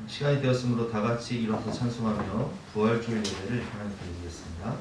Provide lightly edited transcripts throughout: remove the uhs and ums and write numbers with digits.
시간이 되었으므로 다 같이 일어서 찬송하며 부활주일 예배를 하나님께 드리겠습니다.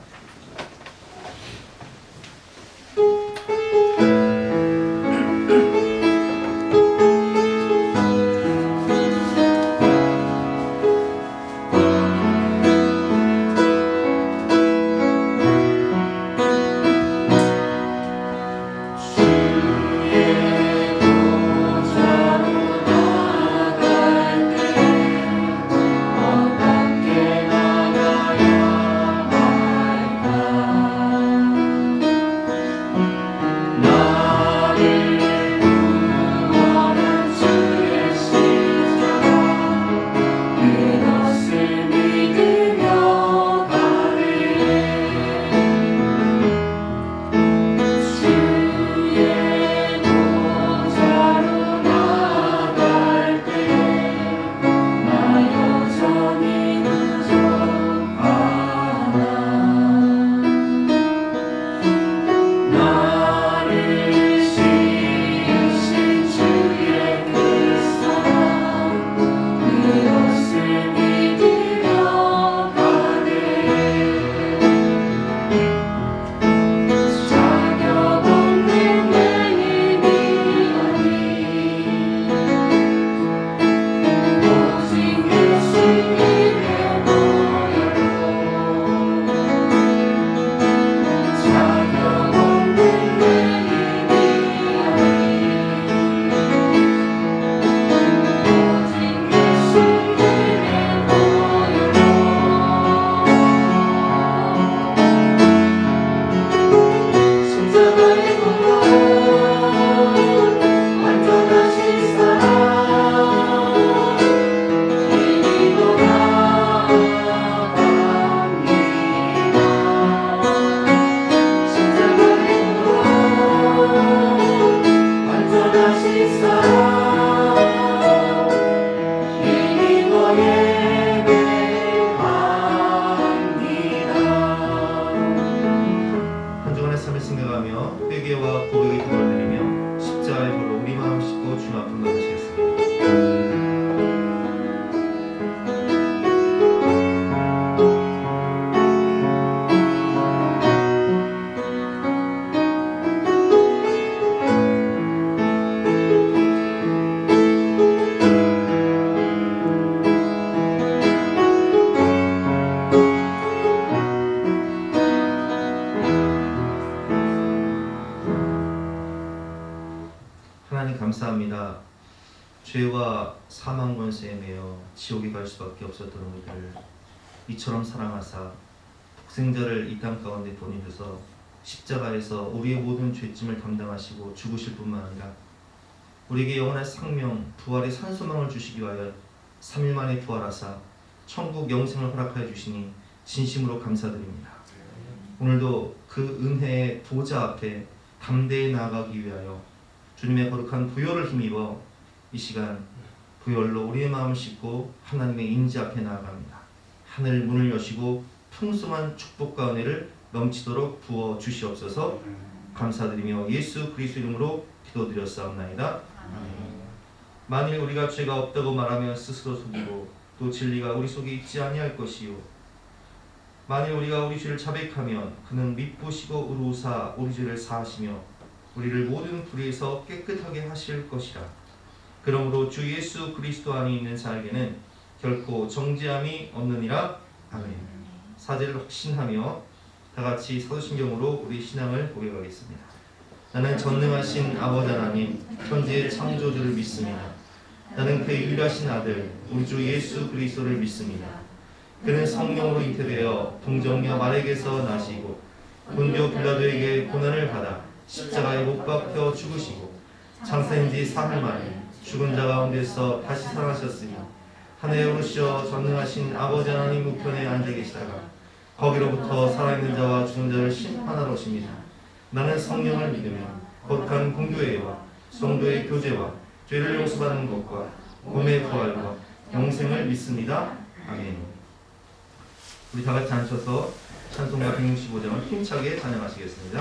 하나님 감사합니다. 죄와 사망 권세에 매여 지옥에 갈 수밖에 없었던 우리를 이처럼 사랑하사 독생자를 이 땅 가운데 보내셔서 십자가에서 우리의 모든 죄짐을 담당하시고 죽으실 뿐만 아니라 우리에게 영원한 생명, 부활의 산소망을 주시기 위하여 3일 만에 부활하사 천국 영생을 허락하여 주시니 진심으로 감사드립니다. 오늘도 그 은혜의 보좌 앞에 담대히 나아가기 위하여 주님의 거룩한 부요를 힘입어 이 시간 부요로 우리의 마음을 싣고 하나님의 임재 앞에 나아갑니다. 하늘 문을 여시고 풍성한 축복과 은혜를 넘치도록 부어 주시옵소서. 감사드리며 예수 그리스도 이름으로 기도드렸사옵나이다. 만일 우리가 죄가 없다고 말하면 스스로 속이고 또 진리가 우리 속에 있지 아니할 것이요 만일 우리가 우리 죄를 자백하면 그는 미쁘시고 의로우사 우리 죄를 사하시며 우리를 모든 불의에서 깨끗하게 하실 것이라. 그러므로 주 예수 그리스도 안에 있는 자에게는 결코 정죄함이 없느니라. 아멘. 사제를 확신하며 다같이 사도신경으로 우리 신앙을 고백하겠습니다. 나는 전능하신 아버지 하나님 천지의 창조주를 믿습니다. 나는 그의 유일하신 아들 우리 주 예수 그리스도를 믿습니다. 그는 성령으로 잉태되어 동정녀 마리아에게서 나시고 본디오 빌라도에게 고난을 받아 십자가에 못 박혀 죽으시고 장사인 지 사흘 만에 죽은 자 가운데서 다시 살아나셨으니 하늘에 오르시어 전능하신 아버지 하나님 우편에 앉아 계시다가 거기로부터 살아있는 자와 죽은 자를 심판하러 오십니다. 나는 성령을 믿으며 거룩한 공교회와 성도의 교제와 죄를 용서받는 것과 몸의 부활과 영생을 믿습니다. 아멘. 우리 다같이 앉혀서 찬송가 165장을 힘차게 찬양하시겠습니다.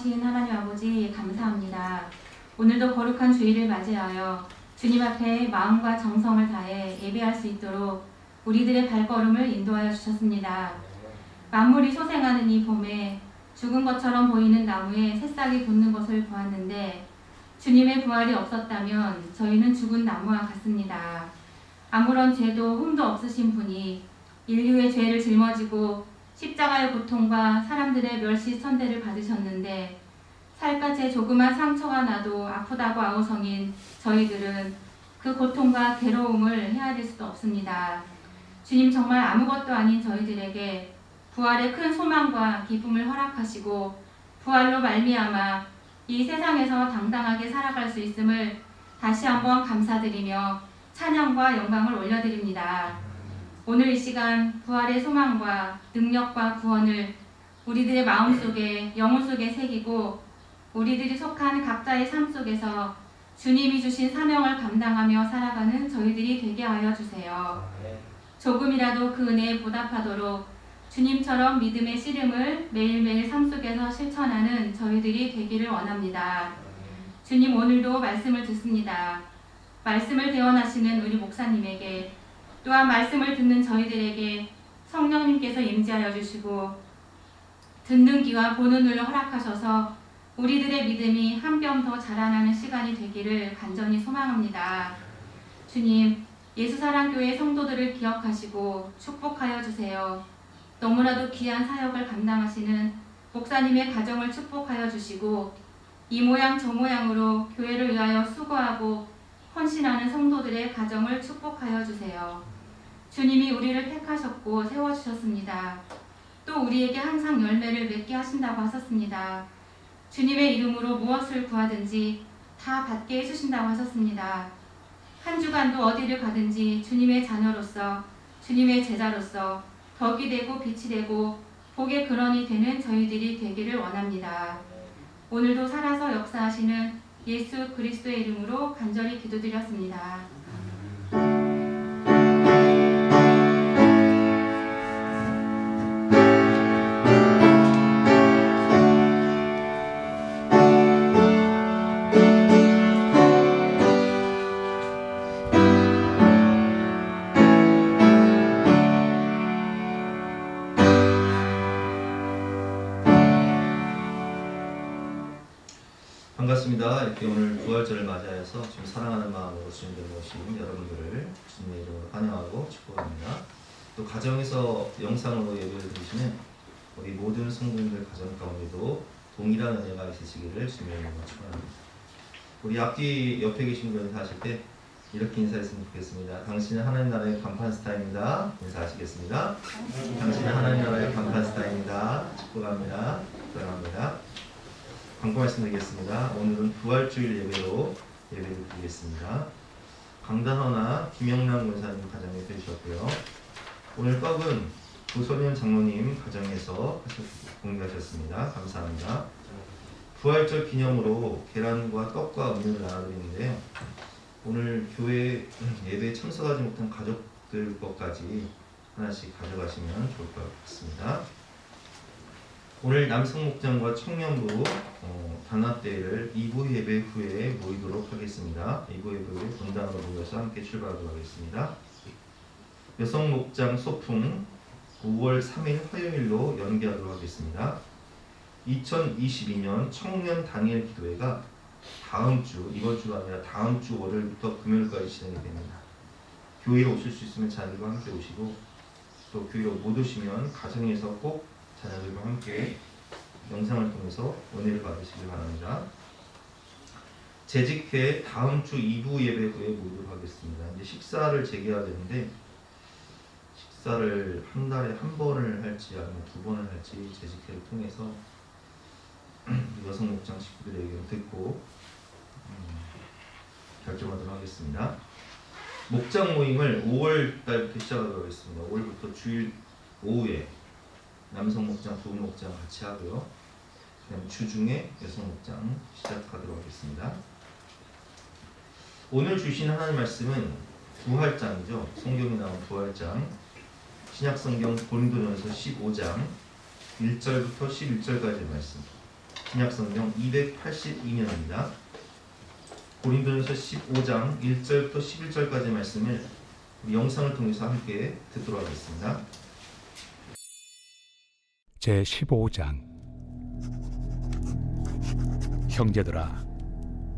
전능하신 하나님 아버지 감사합니다. 오늘도 거룩한 주일을 맞이하여 주님 앞에 마음과 정성을 다해 예배할 수 있도록 우리들의 발걸음을 인도하여 주셨습니다. 만물이 소생하는 이 봄에 죽은 것처럼 보이는 나무에 새싹이 돋는 것을 보았는데 주님의 부활이 없었다면 저희는 죽은 나무와 같습니다. 아무런 죄도 흠도 없으신 분이 인류의 죄를 짊어지고 십자가의 고통과 사람들의 멸시 천대를 받으셨는데 살갗에 조그만 상처가 나도 아프다고 아우성인 저희들은 그 고통과 괴로움을 헤아릴 수도 없습니다. 주님 정말 아무것도 아닌 저희들에게 부활의 큰 소망과 기쁨을 허락하시고 부활로 말미암아 이 세상에서 당당하게 살아갈 수 있음을 다시 한번 감사드리며 찬양과 영광을 올려드립니다. 오늘 이 시간 부활의 소망과 능력과 구원을 우리들의 마음속에 영혼 속에 새기고 우리들이 속한 각자의 삶 속에서 주님이 주신 사명을 감당하며 살아가는 저희들이 되게 하여 주세요. 조금이라도 그 은혜에 보답하도록 주님처럼 믿음의 씨름을 매일매일 삶 속에서 실천하는 저희들이 되기를 원합니다. 주님 오늘도 말씀을 듣습니다. 말씀을 대언하시는 우리 목사님에게 또한 말씀을 듣는 저희들에게 성령님께서 임재하여 주시고 듣는 귀와 보는 눈을 허락하셔서 우리들의 믿음이 한 뼘 더 자라나는 시간이 되기를 간절히 소망합니다. 주님, 예수사랑교회 성도들을 기억하시고 축복하여 주세요. 너무나도 귀한 사역을 감당하시는 목사님의 가정을 축복하여 주시고 이 모양 저 모양으로 교회를 위하여 수고하고 헌신하는 성도들의 가정을 축복하여 주세요. 주님이 우리를 택하셨고 세워주셨습니다. 또 우리에게 항상 열매를 맺게 하신다고 하셨습니다. 주님의 이름으로 무엇을 구하든지 다 받게 해주신다고 하셨습니다. 한 주간도 어디를 가든지 주님의 자녀로서 주님의 제자로서 덕이 되고 빛이 되고 복의 근원이 되는 저희들이 되기를 원합니다. 오늘도 살아서 역사하시는 예수 그리스도의 이름으로 간절히 기도드렸습니다. 반갑습니다. 이렇게 오늘 부활절을 맞이하여서 지금 사랑하는 마음으로 주님께 모신 여러분들을 주님의 이름으로 환영하고 축복합니다. 또 가정에서 영상으로 예배를 드리시는 우리 모든 성도님들 가정 가운데도 동일한 은혜가 있으시기를 주님의 이름으로 축원합니다. 우리 앞뒤 옆에 계신 분 인사하실 때 이렇게 인사했으면 좋겠습니다. 당신은 하나님 나라의 간판 스타입니다. 인사하시겠습니다. 당신은 하나님 나라의 간판 스타입니다. 축복합니다. 사랑합니다. 광고 말씀드리겠습니다. 오늘은 부활주일 예배로 예배를 드리겠습니다. 강단화나 김영남 권사님 가정에 되셨고요. 오늘 떡은 조선현 장로님 가정에서 공개하셨습니다. 감사합니다. 부활절 기념으로 계란과 떡과 음료를 나눠드리는데요. 오늘 교회 예배에 참석하지 못한 가족들 것까지 하나씩 가져가시면 좋을 것 같습니다. 오늘 남성목장과 청년부 단합대회를 2부 예배 후에 모이도록 하겠습니다. 2부 예배 후에 분당으로 모여서 함께 출발하도록 하겠습니다. 여성목장 소풍 5월 3일 화요일로 연기하도록 하겠습니다. 2022년 청년 당일 기도회가 다음 주, 이번 주가 아니라 다음 주 월요일부터 금요일까지 진행이 됩니다. 교회로 오실 수 있으면 자녀들과 함께 오시고 또 교회로 못 오시면 가정에서 꼭 자녀들과 함께 영상을 통해서 은혜를 받으시길 바랍니다. 재직회 다음 주 2부 예배 후에 모이도록 하겠습니다. 이제 식사를 재개해야 되는데 식사를 한 달에 한 번을 할지 아니면 두 번을 할지 재직회를 통해서 여성 목장 식구들의 의견을 듣고 결정하도록 하겠습니다. 목장 모임을 5월 달부터 시작하도록 하겠습니다. 5월부터 주일 오후에 남성 목장, 부부 목장 같이 하고요. 그다음 주중에 여성 목장 시작하도록 하겠습니다. 오늘 주신 하나님 말씀은 부활장이죠. 성경에 나온 부활장. 신약성경 고린도전서 15장 1절부터 11절까지의 말씀. 신약성경 282면입니다. 고린도전서 15장 1절부터 11절까지 말씀을 우리 영상을 통해서 함께 듣도록 하겠습니다. 제15장. 형제들아,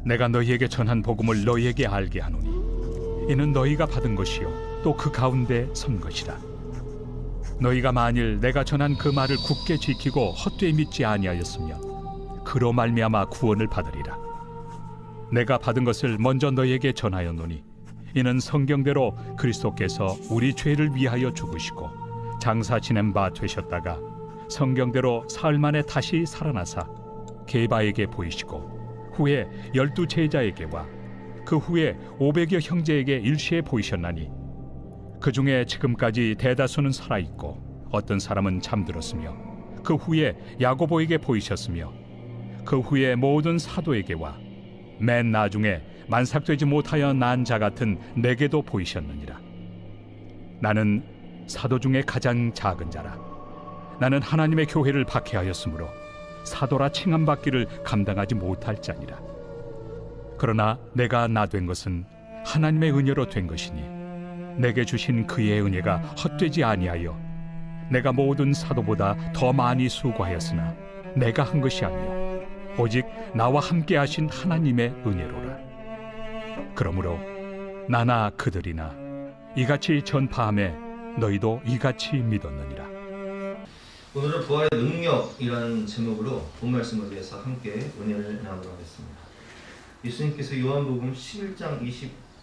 내가 너희에게 전한 복음을 너희에게 알게 하노니 이는 너희가 받은 것이요 또 그 가운데 선 것이라. 너희가 만일 내가 전한 그 말을 굳게 지키고 헛되이 믿지 아니하였으면 그로 말미암아 구원을 받으리라. 내가 받은 것을 먼저 너희에게 전하였노니 이는 성경대로 그리스도께서 우리 죄를 위하여 죽으시고 장사 지낸 바 되셨다가 성경대로 사흘 만에 다시 살아나사 게바에게 보이시고 후에 12 제자에게와 그 후에 500여 형제에게 일시에 보이셨나니 그 중에 지금까지 대다수는 살아있고 어떤 사람은 잠들었으며 그 후에 야고보에게 보이셨으며 그 후에 모든 사도에게와 맨 나중에 만삭되지 못하여 난 자 같은 내게도 보이셨느니라. 나는 사도 중에 가장 작은 자라. 나는 하나님의 교회를 박해하였으므로 사도라 칭함받기를 감당하지 못할 자니라. 그러나 내가 나 된 것은 하나님의 은혜로 된 것이니 내게 주신 그의 은혜가 헛되지 아니하여 내가 모든 사도보다 더 많이 수고하였으나 내가 한 것이 아니요 오직 나와 함께 하신 하나님의 은혜로라. 그러므로 나나 그들이나 이같이 전파함에 너희도 이같이 믿었느니라. 오늘은 부활의 능력이라는 제목으로 본 말씀을 위해서 함께 은혜를 나누도록 하겠습니다. 예수님께서 요한복음 11장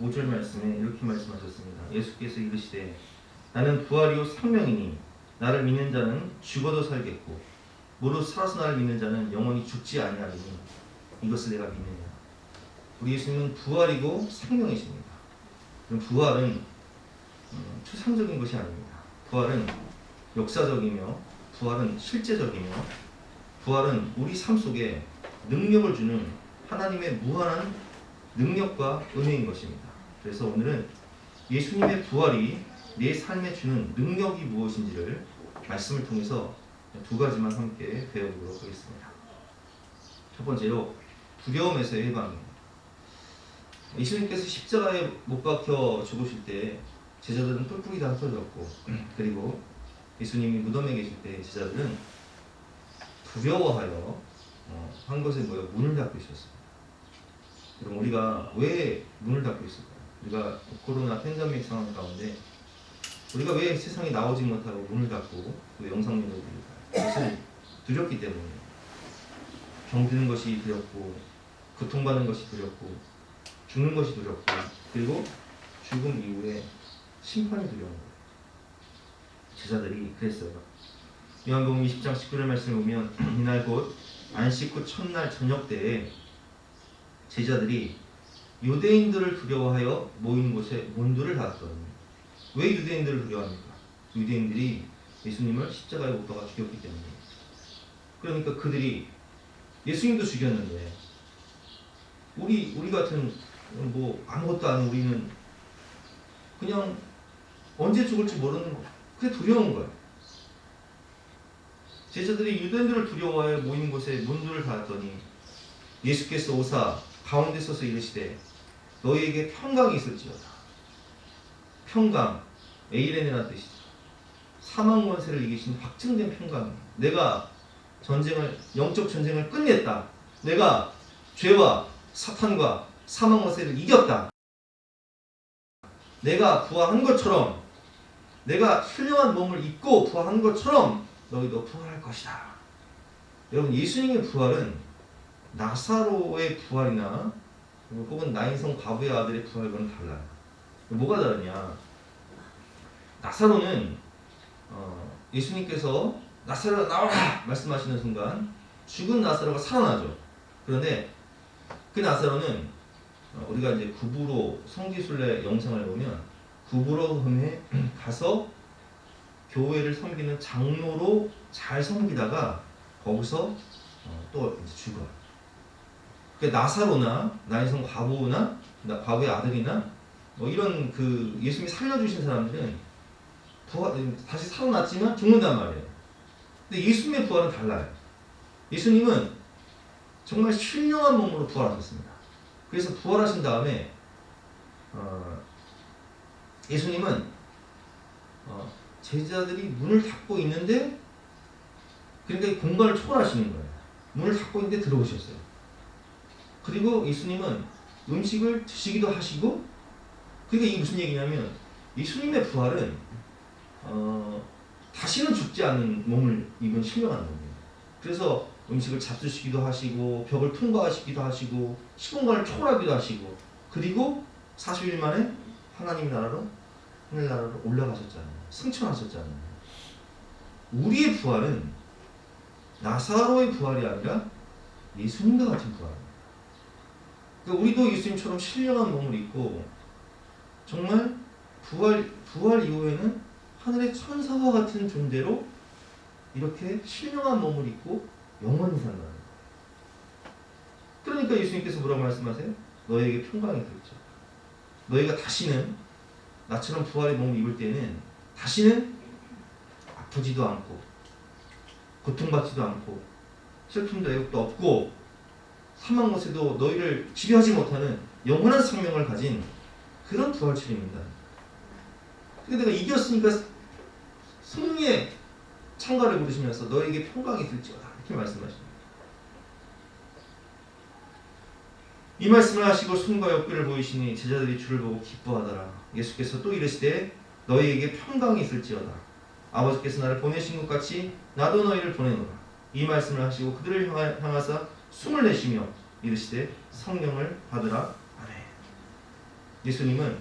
25절 말씀에 이렇게 말씀하셨습니다. 예수께서 이르시되 나는 부활이요 생명이니 나를 믿는 자는 죽어도 살겠고 무릇 살아서 나를 믿는 자는 영원히 죽지 아니하리니 이것을 내가 믿느냐. 우리 예수님은 부활이고 생명이십니다. 그럼 부활은 추상적인 것이 아닙니다. 부활은 역사적이며 부활은 실제적이며 부활은 우리 삶 속에 능력을 주는 하나님의 무한한 능력과 은혜인 것입니다. 그래서 오늘은 예수님의 부활이 내 삶에 주는 능력이 무엇인지를 말씀을 통해서 두 가지만 함께 배워보도록 하겠습니다. 첫 번째로 두려움에서의 해방입니다. 예수님께서 십자가에 못 박혀 죽으실 때 제자들은 뿔뿔이 다 흩어졌고 그리고 예수님이 무덤에 계실 때 제자들은 두려워하여 한 곳에 모여 문을 닫고 있었습니다. 그럼 우리가 왜 문을 닫고 있을까요? 우리가 코로나 팬데믹 상황 가운데 우리가 왜 세상에 나오지 못하고 문을 닫고 또 영상으로 드릴까요? 그것은 두렵기 때문이에요. 병드는 것이 두렵고 고통받는 것이 두렵고 죽는 것이 두렵고 그리고 죽음 이후에 심판이 두려운 거예요. 제자들이 그랬어요. 요한복음 20장 19절 말씀을 보면 이날 곧 안식 후 첫날 저녁 때에 제자들이 유대인들을 두려워하여 모인 곳에 문들을 닫았더니. 왜 유대인들을 두려워합니까? 유대인들이 예수님을 십자가에 못 박아 죽였기 때문에. 그러니까 그들이 예수님도 죽였는데 우리 같은 뭐 아무것도 아닌 우리는 그냥 언제 죽을지 모르는 거. 그게 두려운 거예요. 제자들이 유대인들을 두려워하여 모인 곳에 문들을 닫았더니 예수께서 오사 가운데 서서 이르시되 너희에게 평강이 있을지어다. 평강, 에이레네라는 뜻이죠. 사망 권세를 이기신 확증된 평강이에요. 내가 영적 전쟁을 끝냈다. 내가 죄와 사탄과 사망 권세를 이겼다. 내가 부활한 것처럼 내가 훌륭한 몸을 입고 부활한 것처럼 너희도 부활할 것이다. 여러분, 예수님의 부활은 나사로의 부활이나 혹은 나인성 과부의 아들의 부활과는 달라요. 뭐가 다르냐? 나사로는 예수님께서 나사로가 나와라 말씀하시는 순간 죽은 나사로가 살아나죠. 그런데 그 나사로는 우리가 이제 구부로 성지순례 영상을 보면 구부로움에 가서 교회를 섬기는 장로로 잘 섬기다가 거기서 또 이제 죽어요. 그러니까 나사로나 나인성 과부나 과부의 아들이나 뭐 이런 그 예수님이 살려주신 사람들은 다시 살아났지만 죽는단 말이에요. 근데 예수님의 부활은 달라요. 예수님은 정말 신령한 몸으로 부활하셨습니다. 그래서 부활하신 다음에 예수님은 제자들이 문을 닫고 있는데, 그러니까 이 공간을 초월하시는 거예요. 문을 닫고 있는데 들어오셨어요. 그리고 예수님은 음식을 드시기도 하시고, 그러니까 이게 무슨 얘기냐면 예수님의 부활은 다시는 죽지 않는 몸을 입은 신령한 몸이에요. 그래서 음식을 잡수시기도 하시고 벽을 통과하시기도 하시고 시공간을 초월하기도 하시고, 그리고 40일 만에 하나님 나라로, 하늘나라로 올라가셨잖아요. 승천하셨잖아요. 우리의 부활은 나사로의 부활이 아니라 예수님과 같은 부활입니다. 그러니까 우리도 예수님처럼 신령한 몸을 입고 정말 부활 이후에는 하늘의 천사와 같은 존재로 이렇게 신령한 몸을 입고 영원히 산다는 거예요. 그러니까 예수님께서 뭐라고 말씀하세요? 너희에게 평강이 있을지어다. 너희가 다시는 나처럼 부활의 몸을 입을 때는 다시는 아프지도 않고 고통받지도 않고 슬픔도 애국도 없고 사망 것에도 너희를 지배하지 못하는 영원한 생명을 가진 그런 부활체입니다. 그러니까 내가 이겼으니까 승리의 창가를 부르시면서 너에게 평강이 있을지어다 이렇게 말씀하십니다. 이 말씀을 하시고 손과 옆구리를 보이시니 제자들이 주를 보고 기뻐하더라. 예수께서 또 이르시되 너희에게 평강이 있을지어다. 아버지께서 나를 보내신 것 같이 나도 너희를 보내노라. 이 말씀을 하시고 그들을 향하사 숨을 내쉬며 이르시되 성령을 받으라. 아멘. 예수님은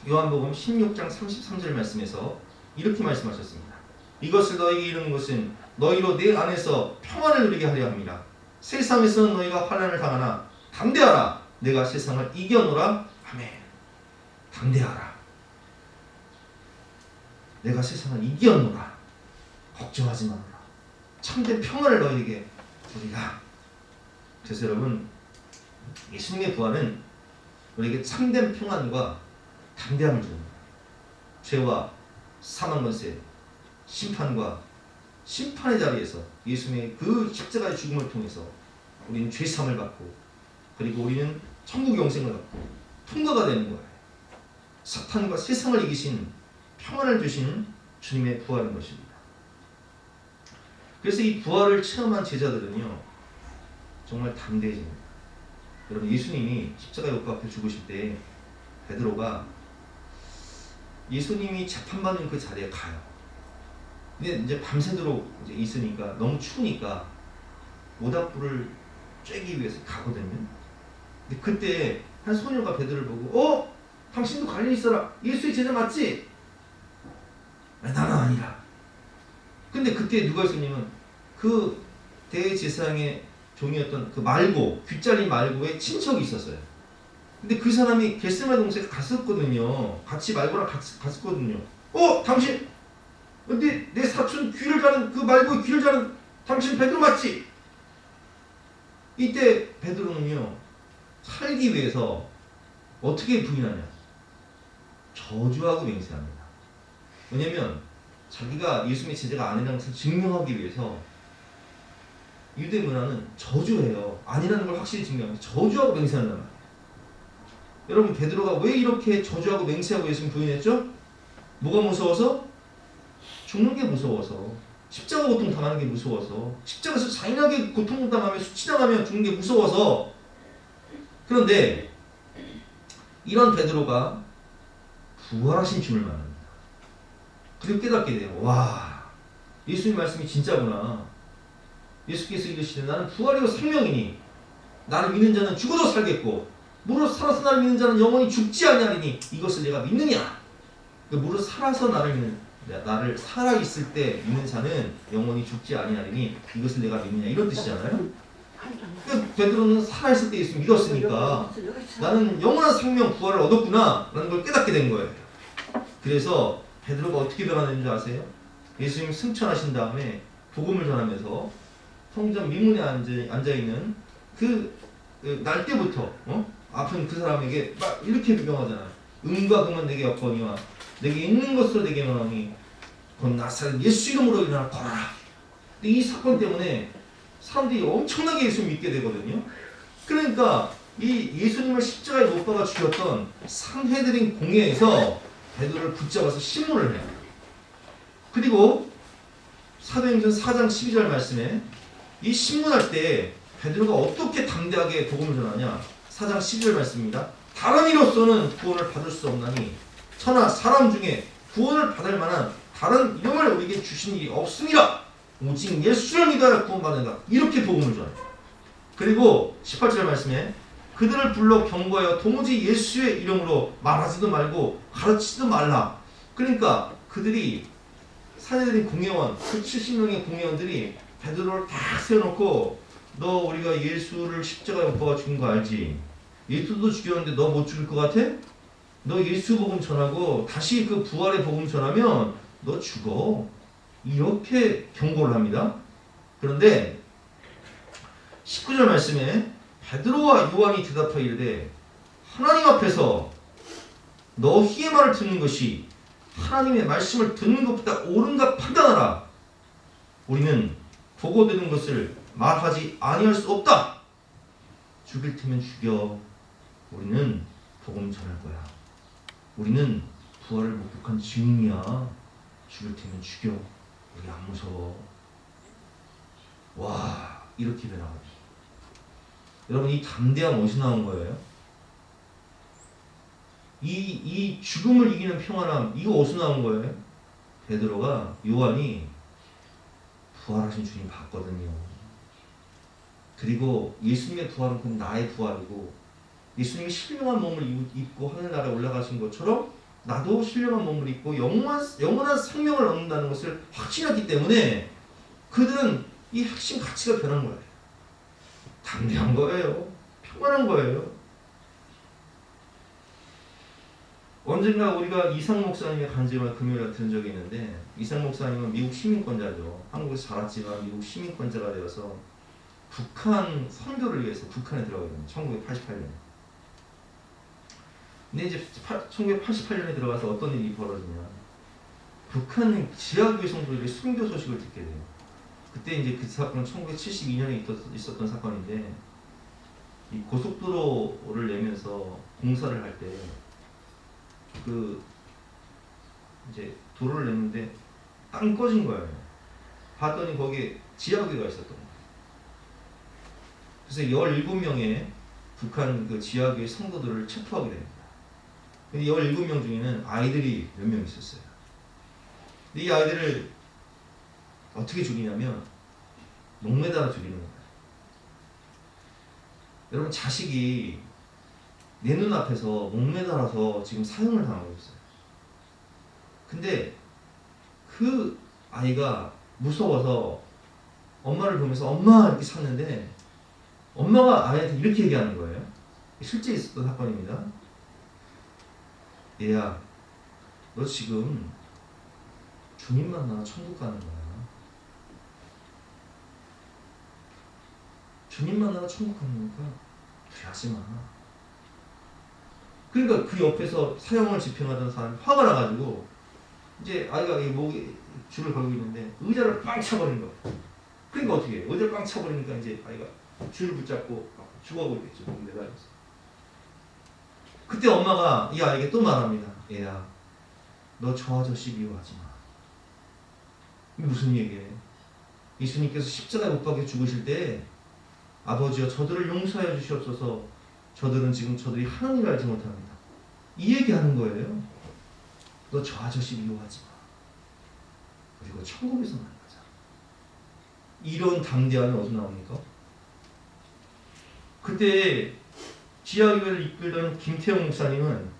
요한복음 16장 33절 말씀에서 이렇게 말씀하셨습니다. 이것을 너희에게 이르는 것은 너희로 내 안에서 평안을 누리게 하려 합니다. 세상에서는 너희가 환난을 당하나 담대하라. 내가 세상을 이겨노라. 아멘. 담대하라. 내가 세상을 이겨노라. 걱정하지 마라. 참된 평안을 너희에게 주리라. 그래서 여러분, 예수님의 부활은 우리에게 참된 평안과 담대함을 줍니다. 죄와 사망 권세, 심판과 심판의 자리에서 예수님의 그 십자가의 죽음을 통해서 우리는 죄사함을 받고, 그리고 우리는 천국 영생을 받고 통과가 되는 거예요. 사탄과 세상을 이기신 평안을 주신 주님의 부활인 것입니다. 그래서 이 부활을 체험한 제자들은요 정말 담대해집니다. 여러분, 예수님이 십자가 욕구 앞에 죽으실 때 베드로가 예수님이 재판받는 그 자리에 가요. 근데 이제 밤새도록 이제 있으니까 너무 추우니까 모닥불을 쬐기 위해서 가거든요. 근데 그때 한 소녀가 베드로를 보고 당신도 갈릴리 있어라. 예수의 제자 맞지? 나는 아니라. 근데 그때 누가 있었냐면 그 대제사장의 종이었던 그 말고, 귓자리 말고의 친척이 있었어요. 근데 그 사람이 겟세마네 동산에 갔었거든요. 같이 말고랑 갔었거든요. 당신 내 사촌 귀를 자른 그 말고의 귀를 자른 당신 베드로 맞지? 이때 베드로는요 살기 위해서 어떻게 부인하냐? 저주하고 맹세합니다. 왜냐면 자기가 예수님의 제자가 아니라는 것을 증명하기 위해서 유대 문화는 저주해요. 아니라는 걸 확실히 증명합니다. 저주하고 맹세한단 말이에요. 여러분, 베드로가 왜 이렇게 저주하고 맹세하고 예수님 부인했죠? 뭐가 무서워서? 죽는 게 무서워서. 십자가 고통 당하는 게 무서워서. 십자가에서 잔인하게 고통당하며 수치당하며 죽는 게 무서워서. 그런데 이런 베드로가 부활하신 주를 만납니다. 그리고 깨닫게 돼요. 와, 예수님 말씀이 진짜구나. 예수께서 이르시되 나는 부활이요 생명이니 나를 믿는 자는 죽어도 살겠고 무릇 살아서 나를 믿는 자는 영원히 죽지 아니하리니 이것을 내가 믿느냐. 무릇 살아서 나를 살아있을 때 믿는 자는 영원히 죽지 아니하리니 이것을 내가 믿느냐, 이런 뜻이잖아요. 베드로는 살아있을 때 예수 믿었으니까 나는 영원한 생명 부활을 얻었구나 라는 걸 깨닫게 된 거예요. 그래서 베드로가 어떻게 변화되는지 아세요? 예수님 승천하신 다음에 복음을 전하면서 성전 미문에 앉아있는 그 날때부터 아픈 그 사람에게 막 이렇게 명하잖아요. 은과 금은 내게 없거니와 내게 있는 것으로 내게 명하니 곧 나사렛 예수 이름으로 일어나 걸어라. 근데 이 사건 때문에 사람들이 엄청나게 예수를 믿게 되거든요. 그러니까 이 예수님을 십자가에 못 박아 죽였던 상헤드린 공회에서 베드로를 붙잡아서 신문을 해요. 그리고 사도행전 4장 12절 말씀에 이 신문할 때 베드로가 어떻게 담대하게 복음을 전하냐. 4장 12절 말씀입니다. 다른 이로서는 구원을 받을 수 없나니 천하 사람 중에 구원을 받을 만한 다른 이름을 우리에게 주신 일이 없습니다. 오직 예수를 믿어야 구원받는다. 이렇게 복음을 전해요. 그리고 18절 말씀에 그들을 불러 경고하여 도무지 예수의 이름으로 말하지도 말고 가르치지도 말라. 그러니까 그들이 사내들인 공회원, 그 70명의 공회원들이 베드로를 딱 세워놓고 너 우리가 예수를 십자가에 못 박아 죽인 거 알지? 예수도 죽였는데 너 못 죽일 것 같아? 너 예수 복음 전하고 다시 그 부활의 복음 전하면 너 죽어. 이렇게 경고를 합니다. 그런데 19절 말씀에 베드로와 요한이 대답하여 이르되 하나님 앞에서 너희의 말을 듣는 것이 하나님의 말씀을 듣는 것보다 옳은가 판단하라. 우리는 보고 들은 것을 말하지 아니할 수 없다. 죽일 테면 죽여. 우리는 복음 전할 거야. 우리는 부활을 목격한 증인이야. 죽일 테면 죽여. 우리 안 무서워. 와, 이렇게 되나가지고. 여러분, 이 담대함 어디서 나온 거예요? 이 죽음을 이기는 평안함, 이거 어디서 나온 거예요? 베드로가, 요한이 부활하신 주님 봤거든요. 그리고 예수님의 부활은 곧 나의 부활이고, 예수님이 신령한 몸을 입고 하늘나라에 올라가신 것처럼 나도 신령한 몸을 입고 영원한 생명을 얻는다는 것을 확신했기 때문에 그들은 이 핵심 가치가 변한 거예요. 담대한 거예요. 평안한 거예요. 언젠가 우리가 이상 목사님의 간증을 금요일에 들은 적이 있는데, 이상 목사님은 미국 시민권자죠. 한국에서 자랐지만 미국 시민권자가 되어서 북한 선교를 위해서 북한에 들어가게 됩니다. 1988년에. 근데 이제 1988년에 들어가서 어떤 일이 벌어지냐. 북한 지하교회 성도들이 순교 소식을 듣게 돼요. 그때 이제 그 사건은 1972년에 있었던 사건인데, 이 고속도로를 내면서 공사를 할 때 그 이제 도로를 냈는데 땅 꺼진 거예요. 봤더니 거기에 지하교회가 있었던 거예요. 그래서 17명의 북한 그 지하교회 성도들을 체포하게 됩니다. 근데 17명 중에는 아이들이 몇 명 있었어요. 근데 이 아이들을 어떻게 죽이냐면 목매달아 죽이는 거예요. 여러분, 자식이 내 눈앞에서 목매달아서 지금 사형을 당하고 있어요. 근데 그 아이가 무서워서 엄마를 보면서 엄마 이렇게 샀는데 엄마가 아이한테 이렇게 얘기하는 거예요. 실제 있었던 사건입니다. 얘야, 너 지금 주님 만나 천국 가는 거야. 주님 만나서 천국 가는 거니까 두려워하지 마. 그러니까 그 옆에서 사형을 집행하던 사람이 화가 나가지고 이제 아이가 목에 줄을 걸고 있는데 의자를 빵 차버린 거야. 그러니까 어떻게 해? 의자를 빵 차버리니까 이제 아이가 줄을 붙잡고 죽어버리겠죠. 몸 매달려서. 그때 엄마가 이 아이에게 또 말합니다. 얘야, 너 저 아저씨 미워하지 마. 이게 무슨 얘기예요? 예수님께서 십자가에 못 박혀 죽으실 때 아버지여 저들을 용서하여 주시옵소서. 저들은 지금 저들이 하나님을 알지 못합니다. 이 얘기하는 거예요. 너 저 아저씨 미워하지 마. 그리고 천국에서 만나자. 이런 담대함이 어디서 나옵니까? 그때 지하교회를 이끌던 김태형 목사님은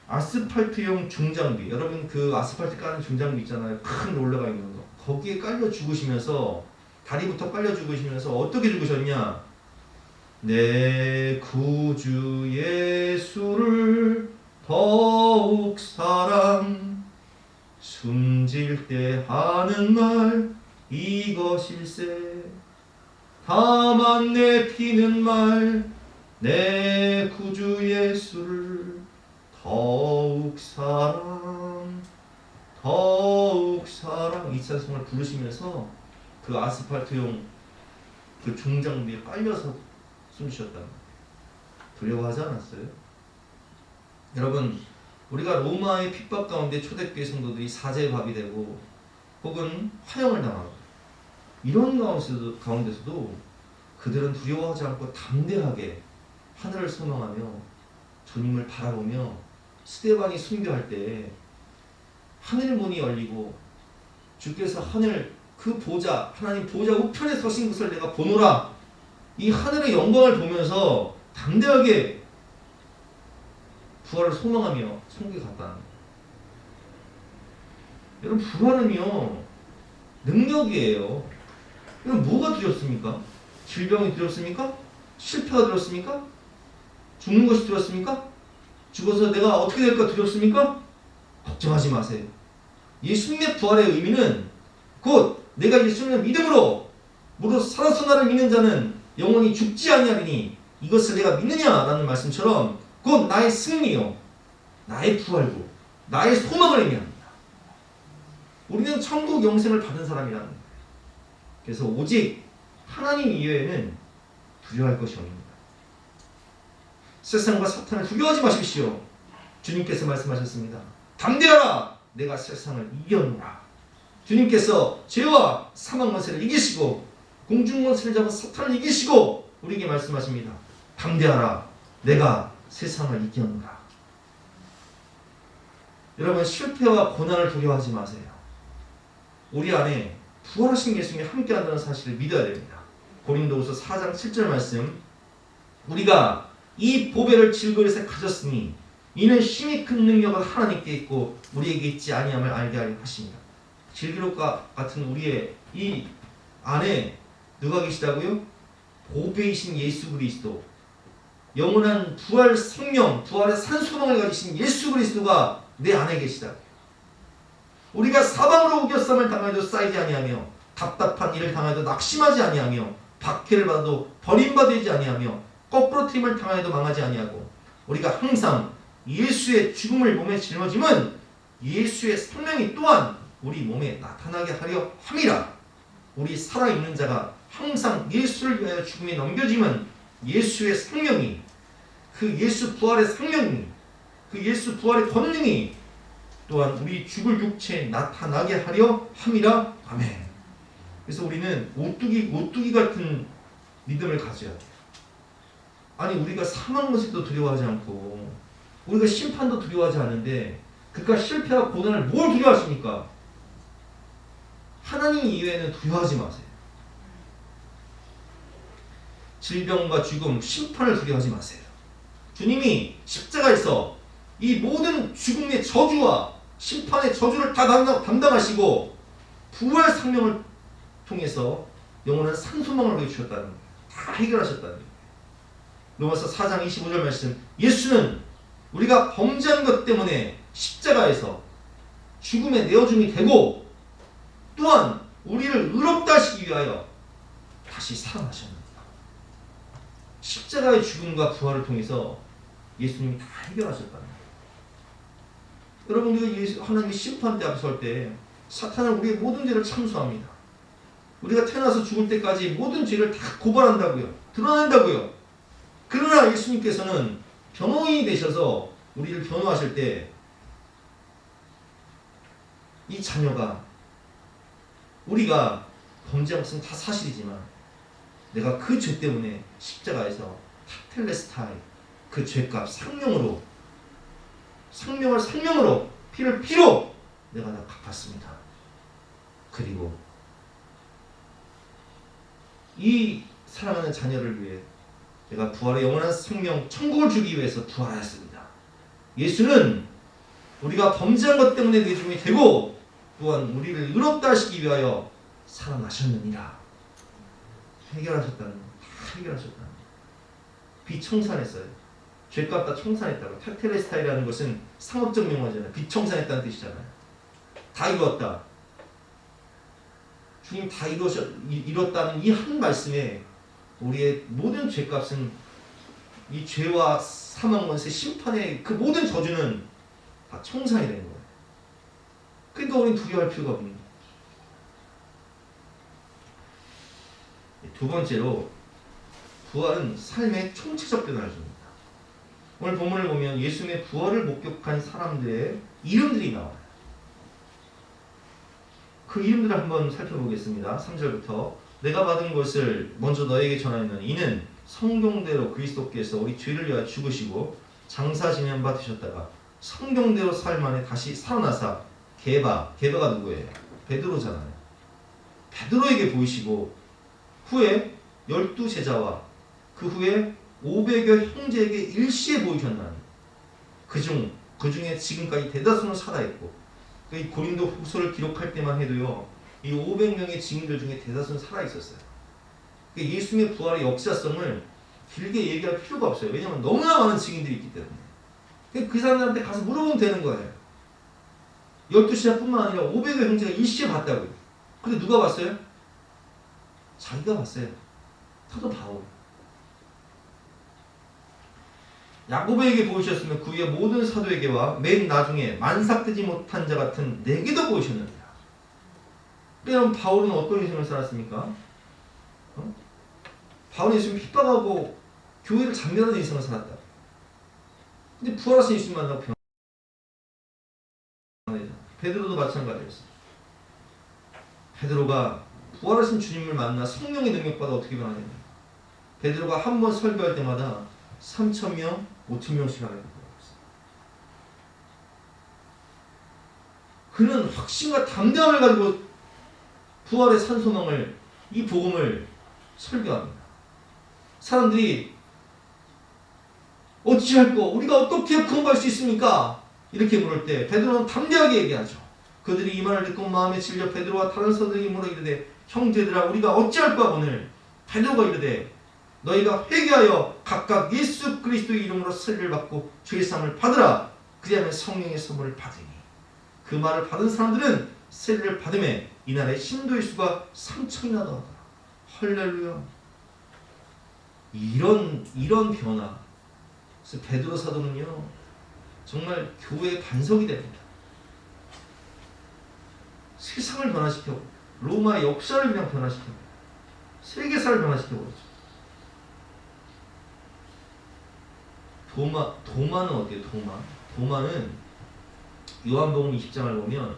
아스팔트용 중장비, 여러분 그 아스팔트 까는 중장비 있잖아요. 큰 롤러가 있는 거. 거기에 깔려 죽으시면서, 다리부터 깔려 죽으시면서 어떻게 죽으셨냐? 내 구주 예수를 더욱 사랑, 숨질 때 하는 말 이것일세. 다만 내 피는 말, 내 구주 예수를 더욱 사랑, 더욱 사랑. 이 찬송을 부르시면서 그 아스팔트용 그 종장비에 깔려서 숨쉬었단 말이에요. 두려워하지 않았어요? 여러분, 우리가 로마의 핍박 가운데 초대교회 성도들이 사제의 밥이 되고 혹은 화형을 당하고 이런 가운데서도 그들은 두려워하지 않고 담대하게 하늘을 소망하며 주님을 바라보며 스데반이 순교할 때 하늘 문이 열리고 주께서 하늘 그 보좌, 하나님 보좌 우편에 서신 것을 내가 보노라, 이 하늘의 영광을 보면서 담대하게 부활을 소망하며 천국에 갔다는 거예요. 여러분, 부활은요 능력이에요. 이건 뭐가 두렵습니까? 질병이 두렵습니까? 실패가 두렵습니까? 죽는 것이 두렵습니까? 죽어서 내가 어떻게 될까 두렵습니까? 걱정하지 마세요. 예수님의 부활의 의미는 곧 내가 예수님을 믿음으로 무릇 살아서 나를 믿는 자는 영원히 죽지 아니하리니 이것을 내가 믿느냐라는 말씀처럼 곧 나의 승리요, 나의 부활고 나의 소망을 의미합니다. 우리는 천국 영생을 받은 사람이라는 거예요. 그래서 오직 하나님 이외에는 두려워할 것이 없습니다. 세상과 사탄을 두려워하지 마십시오. 주님께서 말씀하셨습니다. 담대하라, 내가 세상을 이겼노라. 주님께서 죄와 사망 권세를 이기시고 공중 권세를 잡은 사탄을 이기시고 우리에게 말씀하십니다. 담대하라, 내가 세상을 이겼노라. 여러분, 실패와 고난을 두려워하지 마세요. 우리 안에 부활하신 예수님이 함께한다는 사실을 믿어야 됩니다. 고린도후서 4장 7절 말씀, 우리가 이 보배를 질그릇에 가졌으니 이는 심히 큰 능력은 하나님께 있고 우리에게 있지 아니함을 알게 하려 하십니다. 질그릇과 같은 우리의 이 안에 누가 계시다고요? 보배이신 예수 그리스도, 영원한 부활 생명, 부활의 산소망을 가지신 예수 그리스도가 내 안에 계시다. 우리가 사방으로 우겨쌈을 당해도 쌓이지 아니하며 답답한 일을 당해도 낙심하지 아니하며 박해를 받아도 버림받지 아니하며 거꾸로 트임을 당해도 망하지 아니하고 우리가 항상 예수의 죽음을 몸에 짊어짐은 예수의 생명이 또한 우리 몸에 나타나게 하려 함이라. 우리 살아있는 자가 항상 예수를 위하여 죽음에 넘겨짐은 예수의 생명이, 그 예수 부활의 생명이, 그 예수 부활의 권능이 또한 우리 죽을 육체에 나타나게 하려 함이라. 아멘. 그래서 우리는 오뚜기 같은 믿음을 가져야 돼요. 아니, 우리가 사망 것도 두려워하지 않고 우리가 심판도 두려워하지 않는데 그깟 실패와 고난을 뭘 두려워하십니까? 하나님 이외에는 두려워하지 마세요. 질병과 죽음, 심판을 두려워하지 마세요. 주님이 십자가에서 이 모든 죽음의 저주와 심판의 저주를 다 담당하시고 부활 생명을 통해서 영원한 산소망을 보여주셨다는 거예요. 다 해결하셨다는 거예요. 로마서 4장 25절 말씀, 예수는 우리가 범죄한 것 때문에 십자가에서 죽음에 내어줌이 되고 또한 우리를 의롭다 하시기 위하여 다시 살아나셨습니다. 십자가의 죽음과 부활을 통해서 예수님이 다 해결하셨다는 거예요. 여러분, 우리가 하나님의 심판대 앞에 설 때 사탄은 우리의 모든 죄를 참수합니다. 우리가 태어나서 죽을 때까지 모든 죄를 다 고발한다고요. 드러낸다고요. 그러나 예수님께서는 변호인이 되셔서 우리를 변호하실 때 이 자녀가, 우리가 범죄한 것은 다 사실이지만 내가 그 죄 때문에 십자가에서 타텔레스타이, 그 죄값 생명을 피를 피로 내가 다 갚았습니다. 그리고 이 사랑하는 자녀를 위해 내가 부활의 영원한 생명, 천국을 주기 위해서 부활하였습니다. 예수는 우리가 범죄한 것 때문에 내줌이 되고 또한 우리를 의롭다 하시기 위하여 살아나셨느니라. 해결하셨다는 거. 다 해결하셨다는 거. 비청산했어요. 죄값 다 청산했다고. 타텔레스타이라는 것은 상업적 용어잖아요. 비청산했다는 뜻이잖아요. 다 이루었다. 주님 다 이뤘다는 이 한 말씀에 우리의 모든 죄값은, 이 죄와 사망 권세 심판의 그 모든 저주는 다 청산이 되는 거예요. 그러니까 우리는 두려워할 필요가 없는 거예요. 두 번째로 부활은 삶의 총체적 변화를 줍니다. 오늘 본문을 보면 예수님의 부활을 목격한 사람들의 이름들이 나와요. 그 이름들을 한번 살펴보겠습니다. 3절부터 내가 받은 것을 먼저 너에게 전하였노니 이는 성경대로 그리스도께서 우리 죄를 위하여 죽으시고 장사 지낸 바 되셨다가 성경대로 삶 안에 다시 살아나사 게바가 누구예요? 베드로잖아요. 베드로에게 보이시고 후에 12제자와 그 후에 500여 형제에게 일시에 보이셨나니 그 중에 지금까지 대다수는 살아있고 이 고린도 후서를 기록할 때만 해도요 이 500명의 증인들 중에 대다수는 살아있었어요. 예수님의 부활의 역사성을 길게 얘기할 필요가 없어요. 왜냐하면 너무나 많은 증인들이 있기 때문에 그 사람들한테 가서 물어보면 되는 거예요. 12제자뿐만 아니라 500여 형제가 일시에 봤다고요. 근데 누가 봤어요? 자기가 봤어요. 사도 바울. 야고보에게 보이셨으면 그 위에 모든 사도에게와 맨 나중에 만삭되지 못한 자 같은 내게도 보이셨느니라. 그럼 바울은 어떤 인생을 살았습니까? 바울은 예수님 핍박하고 교회를 장렬하는 인생을 살았다. 근데 부활하신 예수님 만나고 변화되잖아. 베드로도 마찬가지였어. 베드로가 부활하신 주님을 만나 성령의 능력받아 어떻게 변화되냐. 베드로가 한 번 설교할 때마다 3,000명, 5,000명씩 하게 되었어요. 그는 확신과 담대함을 가지고 부활의 산소망을 이 복음을 설교합니다. 사람들이 어찌할꼬 우리가 어떻게 구원받을 수 있습니까? 이렇게 물을 때 베드로는 담대하게 얘기하죠. 그들이 이 말을 듣고 마음에 질려 베드로와 다른 사도들이 물어 이르되 형제들아 우리가 어찌할까 오늘. 베드로가 이르되 너희가 회개하여 각각 예수 그리스도의 이름으로 세례를 받고 죄사함을 받으라. 그리하면 성령의 선물을 받으니. 그 말을 받은 사람들은 세례를 받음에 이날의 신도의 수가 3,000이나 더하더라. 할렐루야. 이런 변화. 그래서 베드로 사도는요 정말 교회의 반석이 됩니다. 세상을 변화시켜 로마의 역사를 그냥 변화시켜 세계사를 변화시켜 버리죠. 도마는 어때요? 도마는 요한복음 20장을 보면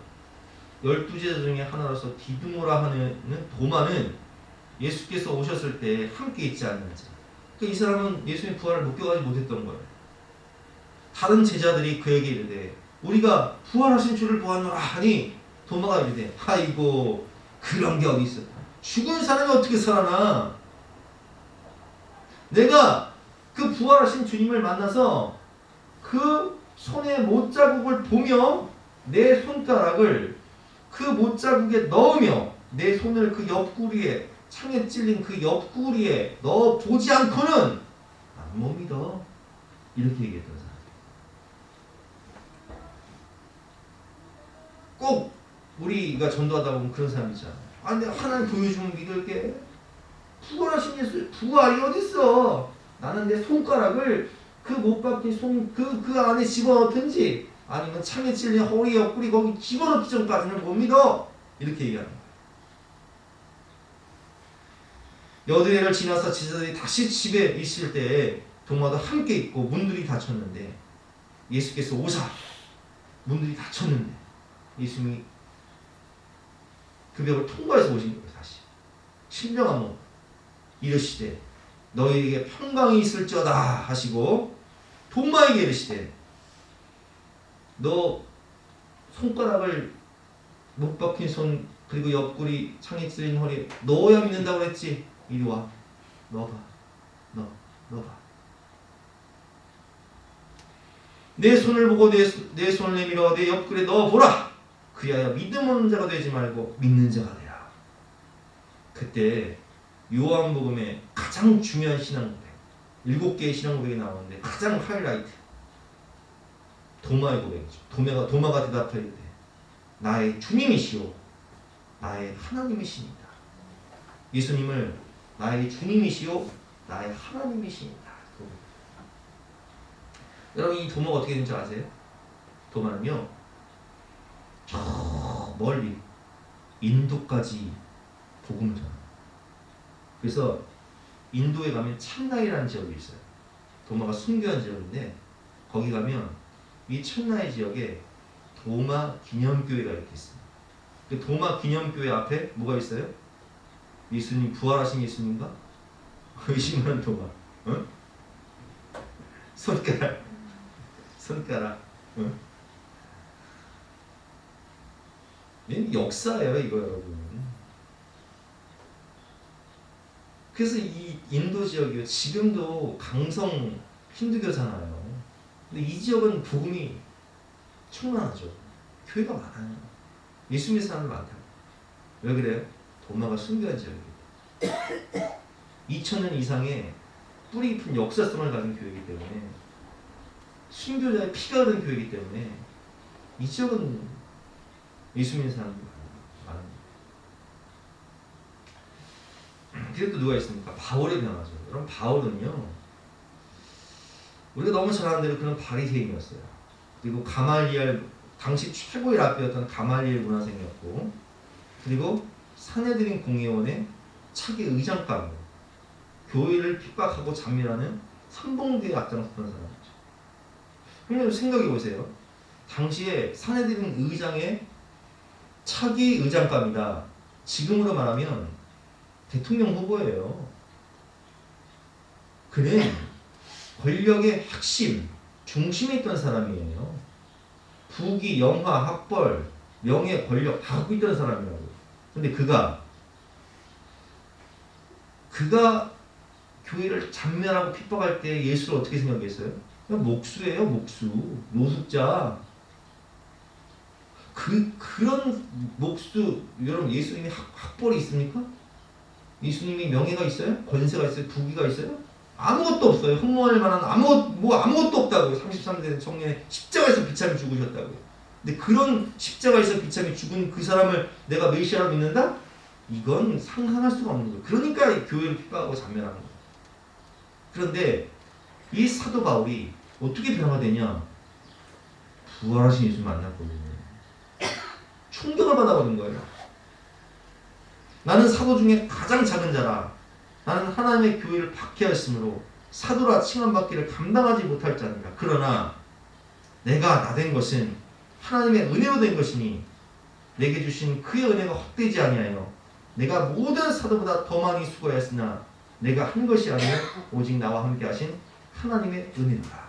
12제자 중에 하나로서 디두모라 하는 도마는 예수께서 오셨을 때 함께 있지 않는 자. 그러니까 이 사람은 예수님의 부활을 목격하지 못했던 거예요. 다른 제자들이 그에게 이르되 우리가 부활하신 주를 보았노라 하니 도마가 이르되 아이고 그런 게 어디 있어. 죽은 사람이 어떻게 살아나. 내가 그 부활하신 주님을 만나서 그 손의 못자국을 보며 내 손가락을 그 못자국에 넣으며 내 손을 그 옆구리에 창에 찔린 그 옆구리에 넣어 보지 않고는 난 못 믿어. 이렇게 얘기했던 사람. 꼭 우리가 전도하다 보면 그런 사람 있잖아. 아, 내가 하나님 보여주면 믿을게. 부활하신 예수 부활이 어딨어. 나는 내 손가락을 그 못 박힌 그 안에 집어넣든지 아니면 창에 찔린 허리 옆구리 거기 집어넣기 전까지는 못 믿어. 이렇게 얘기하는 거야. 여드레를 지나서 제자들이 다시 집에 있을 때 도마도 함께 있고 문들이 닫혔는데 예수께서 오사 문들이 닫혔는데 예수님이 그 벽을 통과해서 오신 거예요. 다시 신령한 몸 이르시되 너희에게 평강이 있을지어다 하시고 도마에게 이르시되 너 손가락을 못 박힌 손 그리고 옆구리 창에 찔린 허리 넣어야 믿는다고 그랬지. 이리 와 넣어봐. 넣어봐. 내 손을 보고 내 손을 내밀어 내 옆구리에 넣어보라. 그리하여 믿음 없는 자가 되지 말고 믿는 자가 되라. 그때 요한복음의 가장 중요한 신앙 고백 7개의 신앙 고백이 나오는데 가장 하이라이트 도마의 고백이죠. 도마가 대답하되 나의 주님이시오 나의 하나님이십니다. 예수님을 나의 주님이시오 나의 하나님이십니다. 여러분 이 도마가 어떻게 되는지 아세요? 도마는요 저 멀리 인도까지 복음을 전합니다. 그래서 인도에 가면 챈나이라는 지역이 있어요. 도마가 순교한 지역인데 거기 가면 이 챈나이 지역에 도마 기념교회가 이렇게 있습니다. 그 도마 기념교회 앞에 뭐가 있어요? 예수님, 부활하신 예수님과 의심하는 도마, 어? 손가락, 어? 이 역사예요, 이거 여러분. 그래서 이 인도 지역이 지금도 강성 힌두교잖아요. 근데 이 지역은 복음이 충만하죠. 교회가 많아요. 예수 믿는 사람이 많다고. 왜 그래요? 도마가 순교한 지역이에요. 2000년 이상의 뿌리 깊은 역사성을 가진 교회이기 때문에, 순교자의 피가 흐른 교회이기 때문에 이 지역은 예수 믿는 사람들이 많아요. 그게 또 누가 있습니까? 바울의 변화죠. 여러분, 바울은요, 우리가 너무 잘 아는 대로 그런 바리새인이었어요. 그리고 가말리엘, 당시 최고의 랍비였던 가말리엘 문화생이었고, 그리고 산헤드린 공회원의 차기 의장감이에요. 교회를 핍박하고 잔멸하는 선봉대에 앞장섰던 사람이죠. 형님 생각해 보세요. 당시에 산헤드린 의장의 차기 의장감이다. 지금으로 말하면 대통령 후보예요. 그는 권력의 핵심, 중심에 있던 사람이에요. 부귀, 영화, 학벌, 명예, 권력 다 갖고 있던 사람이라고. 근데 그가 교회를 잔멸하고 핍박할 때 예수를 어떻게 생각했어요? 그냥 목수예요, 목수. 노숙자. 그런 목수, 여러분, 예수님이 학벌이 있습니까? 예수님이 명예가 있어요? 권세가 있어요? 부귀가 있어요? 아무것도 없어요. 흠모할 만한 아무것도 없다고요. 33세 청년의 십자가에서 비참히 죽으셨다고요. 근데 그런 십자가에서 비참히 죽은 그 사람을 내가 메시아로 믿는다? 이건 상상할 수가 없는 거예요. 그러니까 교회를 핍박하고 잔멸하는 거예요. 그런데 이 사도 바울이 어떻게 변화되냐? 부활하신 예수 만났거든요. 충격을 받아버린 거예요. 나는 사도 중에 가장 작은 자라. 나는 하나님의 교회를 박해하였으므로 사도라 칭함받기를 감당하지 못할 자니라. 그러나 내가 나된 것은 하나님의 은혜로 된 것이니 내게 주신 그의 은혜가 헛되지 아니하여 내가 모든 사도보다 더 많이 수고하였으나 내가 한 것이 아니라 오직 나와 함께 하신 하나님의 은혜로라.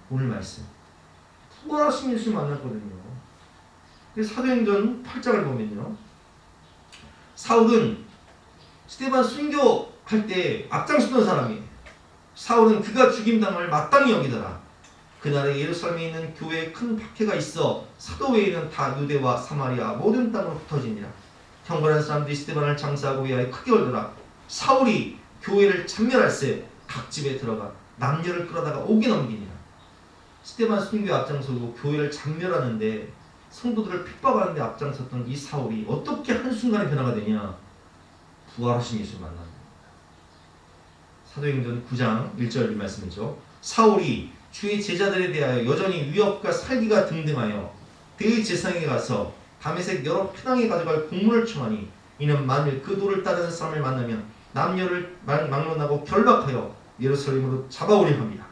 오늘 말씀. 부활하신 예수 만났거든요. 사도행전 8장을 보면요. 사울은 스데반 순교할 때 앞장섰던 사람이에요. 사울은 그가 죽임당을 마땅히 여기더라. 그날에 예루살렘에 있는 교회에 큰 박해가 있어 사도 외에는 다 유대와 사마리아 모든 땅으로 흩어지니라. 경건한 사람들이 스데반을 장사하고 위하여 크게 울더라. 사울이 교회를 찬멸할세 각 집에 들어가 남녀를 끌어다가 옥에 넘기니라. 스데반 순교에 앞장서고 교회를 찬멸하는데 성도들을 핍박하는데 앞장섰던 이 사울이 어떻게 한순간에 변화가 되냐? 부활하신 예수를 만납니다. 사도행전 9장 1절 이 말씀이죠. 사울이 주의 제자들에 대하여 여전히 위협과 살기가 등등하여 대제사장에 가서 다메섹 여러 편항에 가져갈 공문을 청하니 이는 만일 그 도를 따르는 사람을 만나면 남녀를 막론하고 결박하여 예루살렘으로 잡아오려 합니다.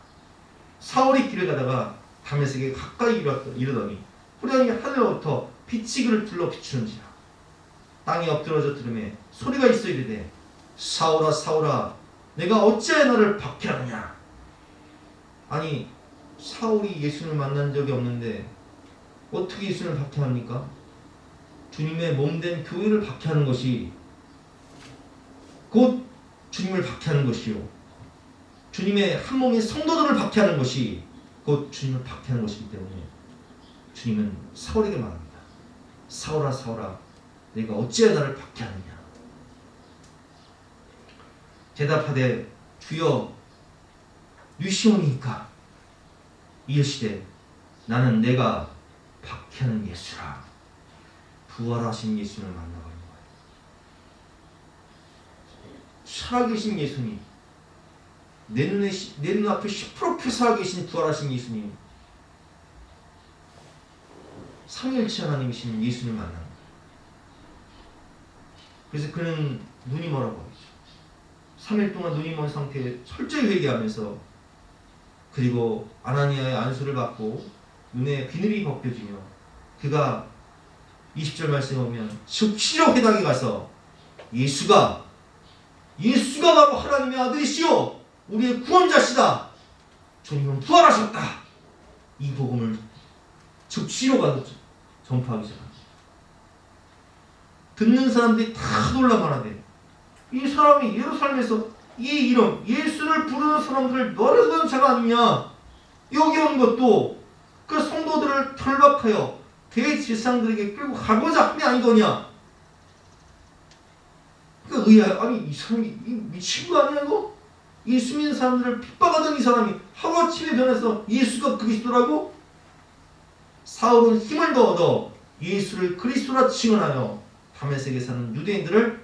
사울이 길을 가다가 다메섹에 가까이 이르더니 후련히 하늘로부터 빛이 그를 둘러 비추는지라. 땅이 엎드러져 들음에 소리가 있어 이르되 사울아 사울아 내가 어찌하여 너를 박해하느냐. 아니 사울이 예수를 만난 적이 없는데 어떻게 예수를 박해합니까? 주님의 몸된 교회를 박해하는 것이 곧 주님을 박해하는 것이요 주님의 한 몸인 성도들을 박해하는 것이 곧 주님을 박해하는 것이기 때문에 주님은 사울에게 말합니다. 사울아 사울아 내가 어찌하여 나를 박해하느냐. 대답하되 주여 누시오니까 이르시되 나는 내가 박해하는 예수라. 부활하신 예수를 만나버린 거예요. 살아계신 예수님, 내 눈앞에 시퍼렇게 살아계신 부활하신 예수님, 삼위일체 하나님이신 예수님을 만납니다. 그래서 그는 눈이 멀어 보이죠. 3일 동안 눈이 먼 상태에 철저히 회개하면서, 그리고 아나니아의 안수를 받고 눈에 비늘이 벗겨지며, 그가 20절 말씀에 보면 즉시로 회당에 가서 예수가 바로 하나님의 아들이시오, 우리의 구원자시다, 주님은 부활하셨다, 이 복음을 즉시로 가서 전파하기 시작합니다. 듣는 사람들이 다 놀라만하대. 이 사람이 예루살렘에서 이 이름 예수를 부르는 사람들을 노래하는 자가 아니냐, 여기 온 것도 그 성도들을 결박하여 대제사장들에게 끌고 가고자 함이 아니더냐. 그 아니 이 사람이 미친 거 아니야 이거? 예수 믿는 사람들을 핍박하던 이 사람이 하루아침에 변해서 예수가 그리스도라고? 사울은 힘을 더 얻어 예수를 그리스도라 증언하여 다메섹에 사는 유대인들을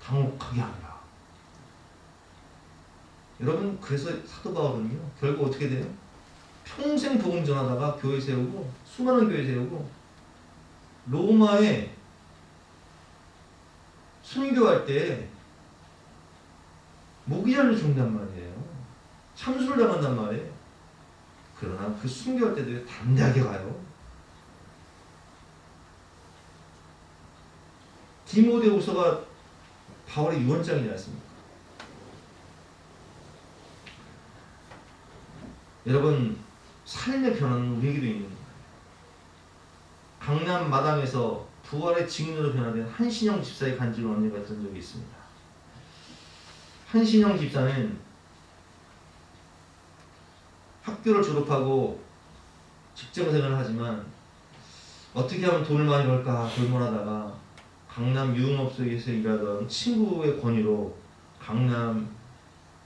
당혹하게 하니라. 여러분, 그래서 사도 바울은요 결국 어떻게 돼요? 평생 복음 전하다가 교회 세우고, 수많은 교회 세우고, 로마에 순교할 때 모기장을 죽는단 말이에요. 참수를 당한단 말이에요. 그러나 그 순교할 때도 담대하게 가요. 디모데후서가 바울의 유언장이지 않습니까? 여러분, 삶의 변화는 우리에게도 있는 거예요. 강남 마당에서 부활의 증인으로 변화된 한신영 집사의 간증을 언젠가 들은 적이 있습니다. 한신영 집사는 학교를 졸업하고 직장생활을 하지만 어떻게 하면 돈을 많이 벌까 골몰하다가 강남 유흥업소에서 일하던 친구의 권유로 강남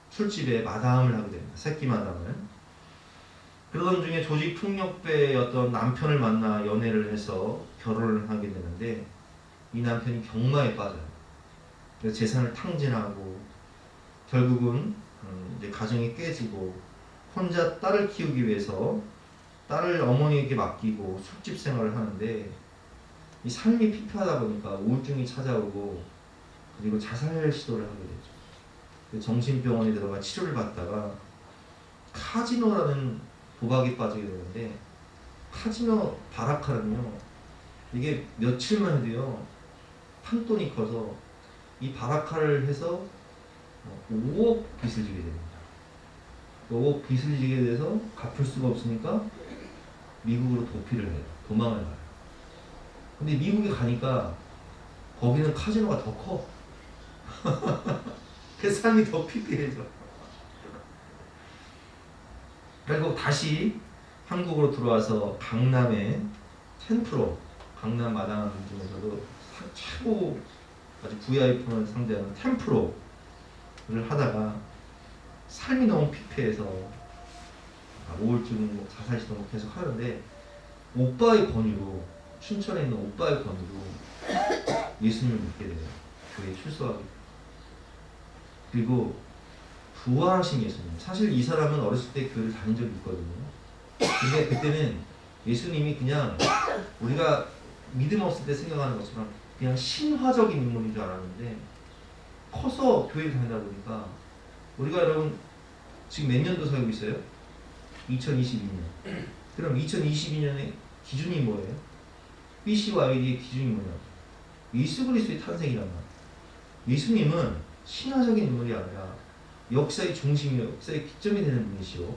술집에 마담을 하게 됩니다. 새끼 마담을. 그러던 중에 조직폭력배의 어떤 남편을 만나 연애를 해서 결혼을 하게 되는데, 이 남편이 경마에 빠져요. 그래서 재산을 탕진하고 결국은 이제 가정이 깨지고 혼자 딸을 키우기 위해서 딸을 어머니에게 맡기고 술집 생활을 하는데, 이 삶이 피폐하다 보니까 우울증이 찾아오고, 그리고 자살 시도를 하게 되죠. 정신병원에 들어가 치료를 받다가 카지노라는 도박에 빠지게 되는데, 카지노 바라카는요 이게 며칠만 해도요 판돈이 커서 이 바라카를 해서 5억 빚을 지게 됩니다. 5억 빚을 지게 돼서 갚을 수가 없으니까 미국으로 도피를 해요. 도망을 가요. 근데 미국에 가니까 거기는 카지노가 더 커. 그 삶이 더 피폐해져. 결국 다시 한국으로 들어와서 강남의 텐프로, 강남 마당 중에서도 최고 아주 VIP를 상대하는 텐프로를 하다가 삶이 너무 피폐해서 우울증, 자살 시도 계속 하는데, 오빠의 권유로, 춘천에 있는 오빠의 권유로 예수님을 믿게 돼요. 교회에 출석하게 돼요. 그리고 부활하신 예수님. 사실 이 사람은 어렸을 때 교회를 다닌 적이 있거든요. 근데 그때는 예수님이 그냥 우리가 믿음 없을 때 생각하는 것처럼 그냥 신화적인 인물인 줄 알았는데, 커서 교회를 다니다 보니까, 우리가 여러분 지금 몇 년도 살고 있어요? 2022년. 그럼 2022년의 기준이 뭐예요? BCYD의 기준이 뭐냐고? 예수 그리스도의 탄생이란 말이에요. 예수님은 신화적인 인물이 아니라 역사의 중심이요, 역사의 기점이 되는 분이시오.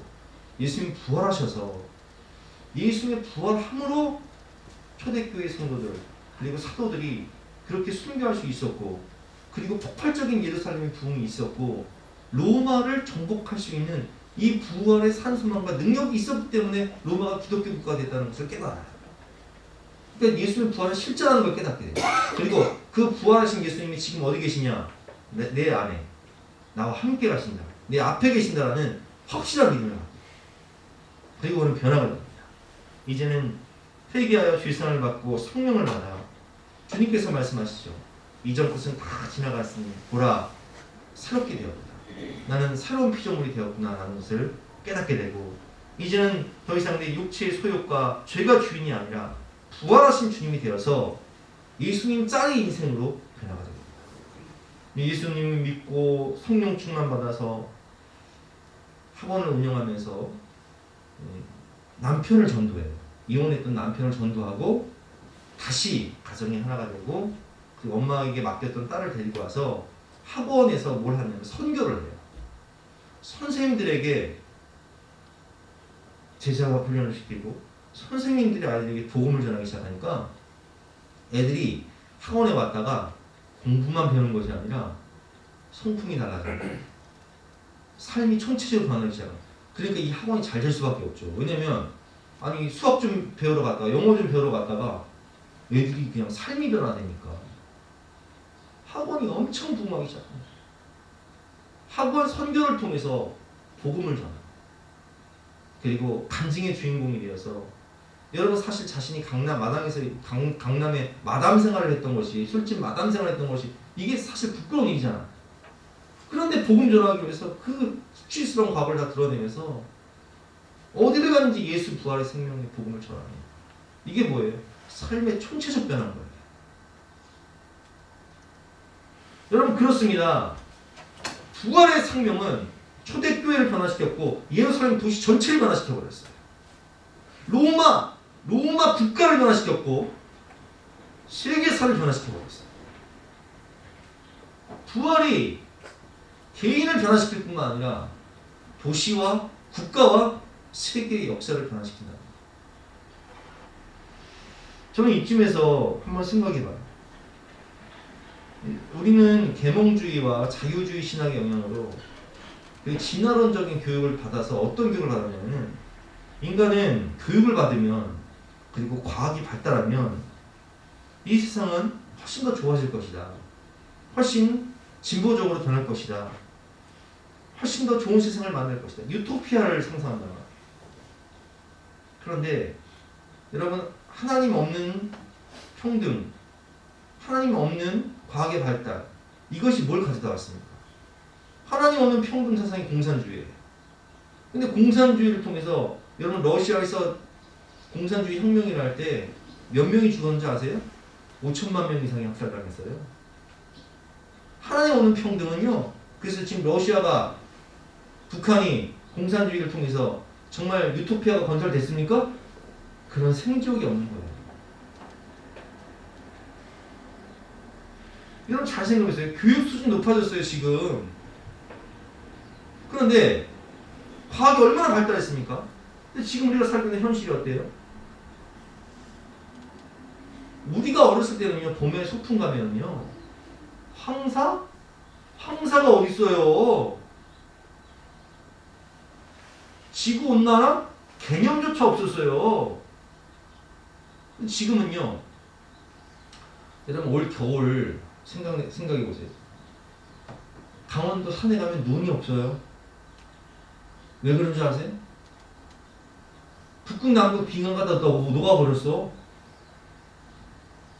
예수님이 부활하셔서, 예수님의 부활함으로 초대교회 성도들 그리고 사도들이 그렇게 순교할 수 있었고, 그리고 폭발적인 예루살렘의 부흥이 있었고, 로마를 정복할 수 있는 이 부활의 산소망과 능력이 있었기 때문에 로마가 기독교 국가가 됐다는 것을 깨달아요. 그러니까 예수님의 부활은 실제라는 걸 깨닫게 돼요. 그리고 그 부활하신 예수님이 지금 어디 계시냐? 내 안에 나와 함께 가신다, 내 앞에 계신다라는 확실한 믿음을 갖고, 그리고 그는 변화가 됩니다. 이제는 회개하여 죄사함을 받고 성령을 받아 주님께서 말씀하시죠. 이전 것은 다 지나갔으니 보라 새롭게 되었다. 나는 새로운 피조물이 되었구나 라는 것을 깨닫게 되고, 이제는 더 이상 내 육체의 소욕과 죄가 주인이 아니라 부활하신 주님이 되어서 예수님 짠의 인생으로 변화가 됩니다. 예수님 믿고 성령 충만 받아서 학원을 운영하면서 남편을 전도해요. 이혼했던 남편을 전도하고 다시 가정이 하나가 되고 그 엄마에게 맡겼던 딸을 데리고 와서 학원에서 뭘 하냐면 선교를 해요. 선생님들에게 제자와 훈련을 시키고 선생님들이 아이들에게 복음을 전하기 시작하니까 애들이 학원에 왔다가 공부만 배우는 것이 아니라 성품이 달라져요. 삶이 총체적으로 변하기 시작해요. 그러니까 이 학원이 잘 될 수밖에 없죠. 왜냐면 아니 수학 좀 배우러 갔다가 영어 좀 배우러 갔다가 애들이 그냥 삶이 변화되니까 학원이 엄청 부흥하기 시작합니다. 학원 선교를 통해서 복음을 전하고 그리고 간증의 주인공이 되어서 여러분 사실 자신이 강남 마당에서 강남에 마담 생활을 했던 것이 술집 마담 생활을 했던 것이 이게 사실 부끄러운 일이잖아. 그런데 복음 전하기 위해서 그 수치스러운 과거를 다 드러내면서 어디를 가는지 예수 부활의 생명의 복음을 전하는 이게 뭐예요? 삶의 총체적 변화인 거예요. 여러분 그렇습니다. 부활의 생명은 초대교회를 변화시켰고 예루살렘 도시 전체를 변화시켜버렸어요. 로마 국가를 변화시켰고 세계사를 변화시켜버렸어요. 부활이 개인을 변화시킬 뿐만 아니라 도시와 국가와 세계의 역사를 변화시킨다. 저는 이쯤에서 한번 생각해봐요. 우리는 계몽주의와 자유주의 신학의 영향으로 그 진화론적인 교육을 받아서 어떤 교육을 받았냐면 인간은 교육을 받으면 그리고 과학이 발달하면 이 세상은 훨씬 더 좋아질 것이다. 훨씬 진보적으로 변할 것이다. 훨씬 더 좋은 세상을 만들 것이다. 유토피아를 상상한다. 그런데 여러분 하나님 없는 평등, 하나님 없는 과학의 발달 이것이 뭘 가져다 왔습니까? 하나님 없는 평등 세상이 공산주의예요. 근데 공산주의를 통해서 여러분 러시아에서 공산주의 혁명을 할 때 몇 명이 죽었는지 아세요? 5천만 명 이상이 학살당했어요. 하나님 없는 평등은요. 그래서 지금 러시아가 북한이 공산주의를 통해서 정말 유토피아가 건설됐습니까? 그런 생지옥이 없는 거예요. 여러분 잘 생각해보세요. 교육 수준 높아졌어요 지금. 그런데 과학이 얼마나 발달했습니까? 근데 지금 우리가 살고 있는 현실이 어때요? 우리가 어렸을 때는요 봄에 소풍 가면요 황사가 어디 있어요? 지구온난화 개념조차 없었어요. 지금은요 여러분 올 겨울 생각해보세요. 강원도 산에 가면 눈이 없어요. 왜 그런지 아세요? 북극 남극 빙하 가다 녹아버렸어.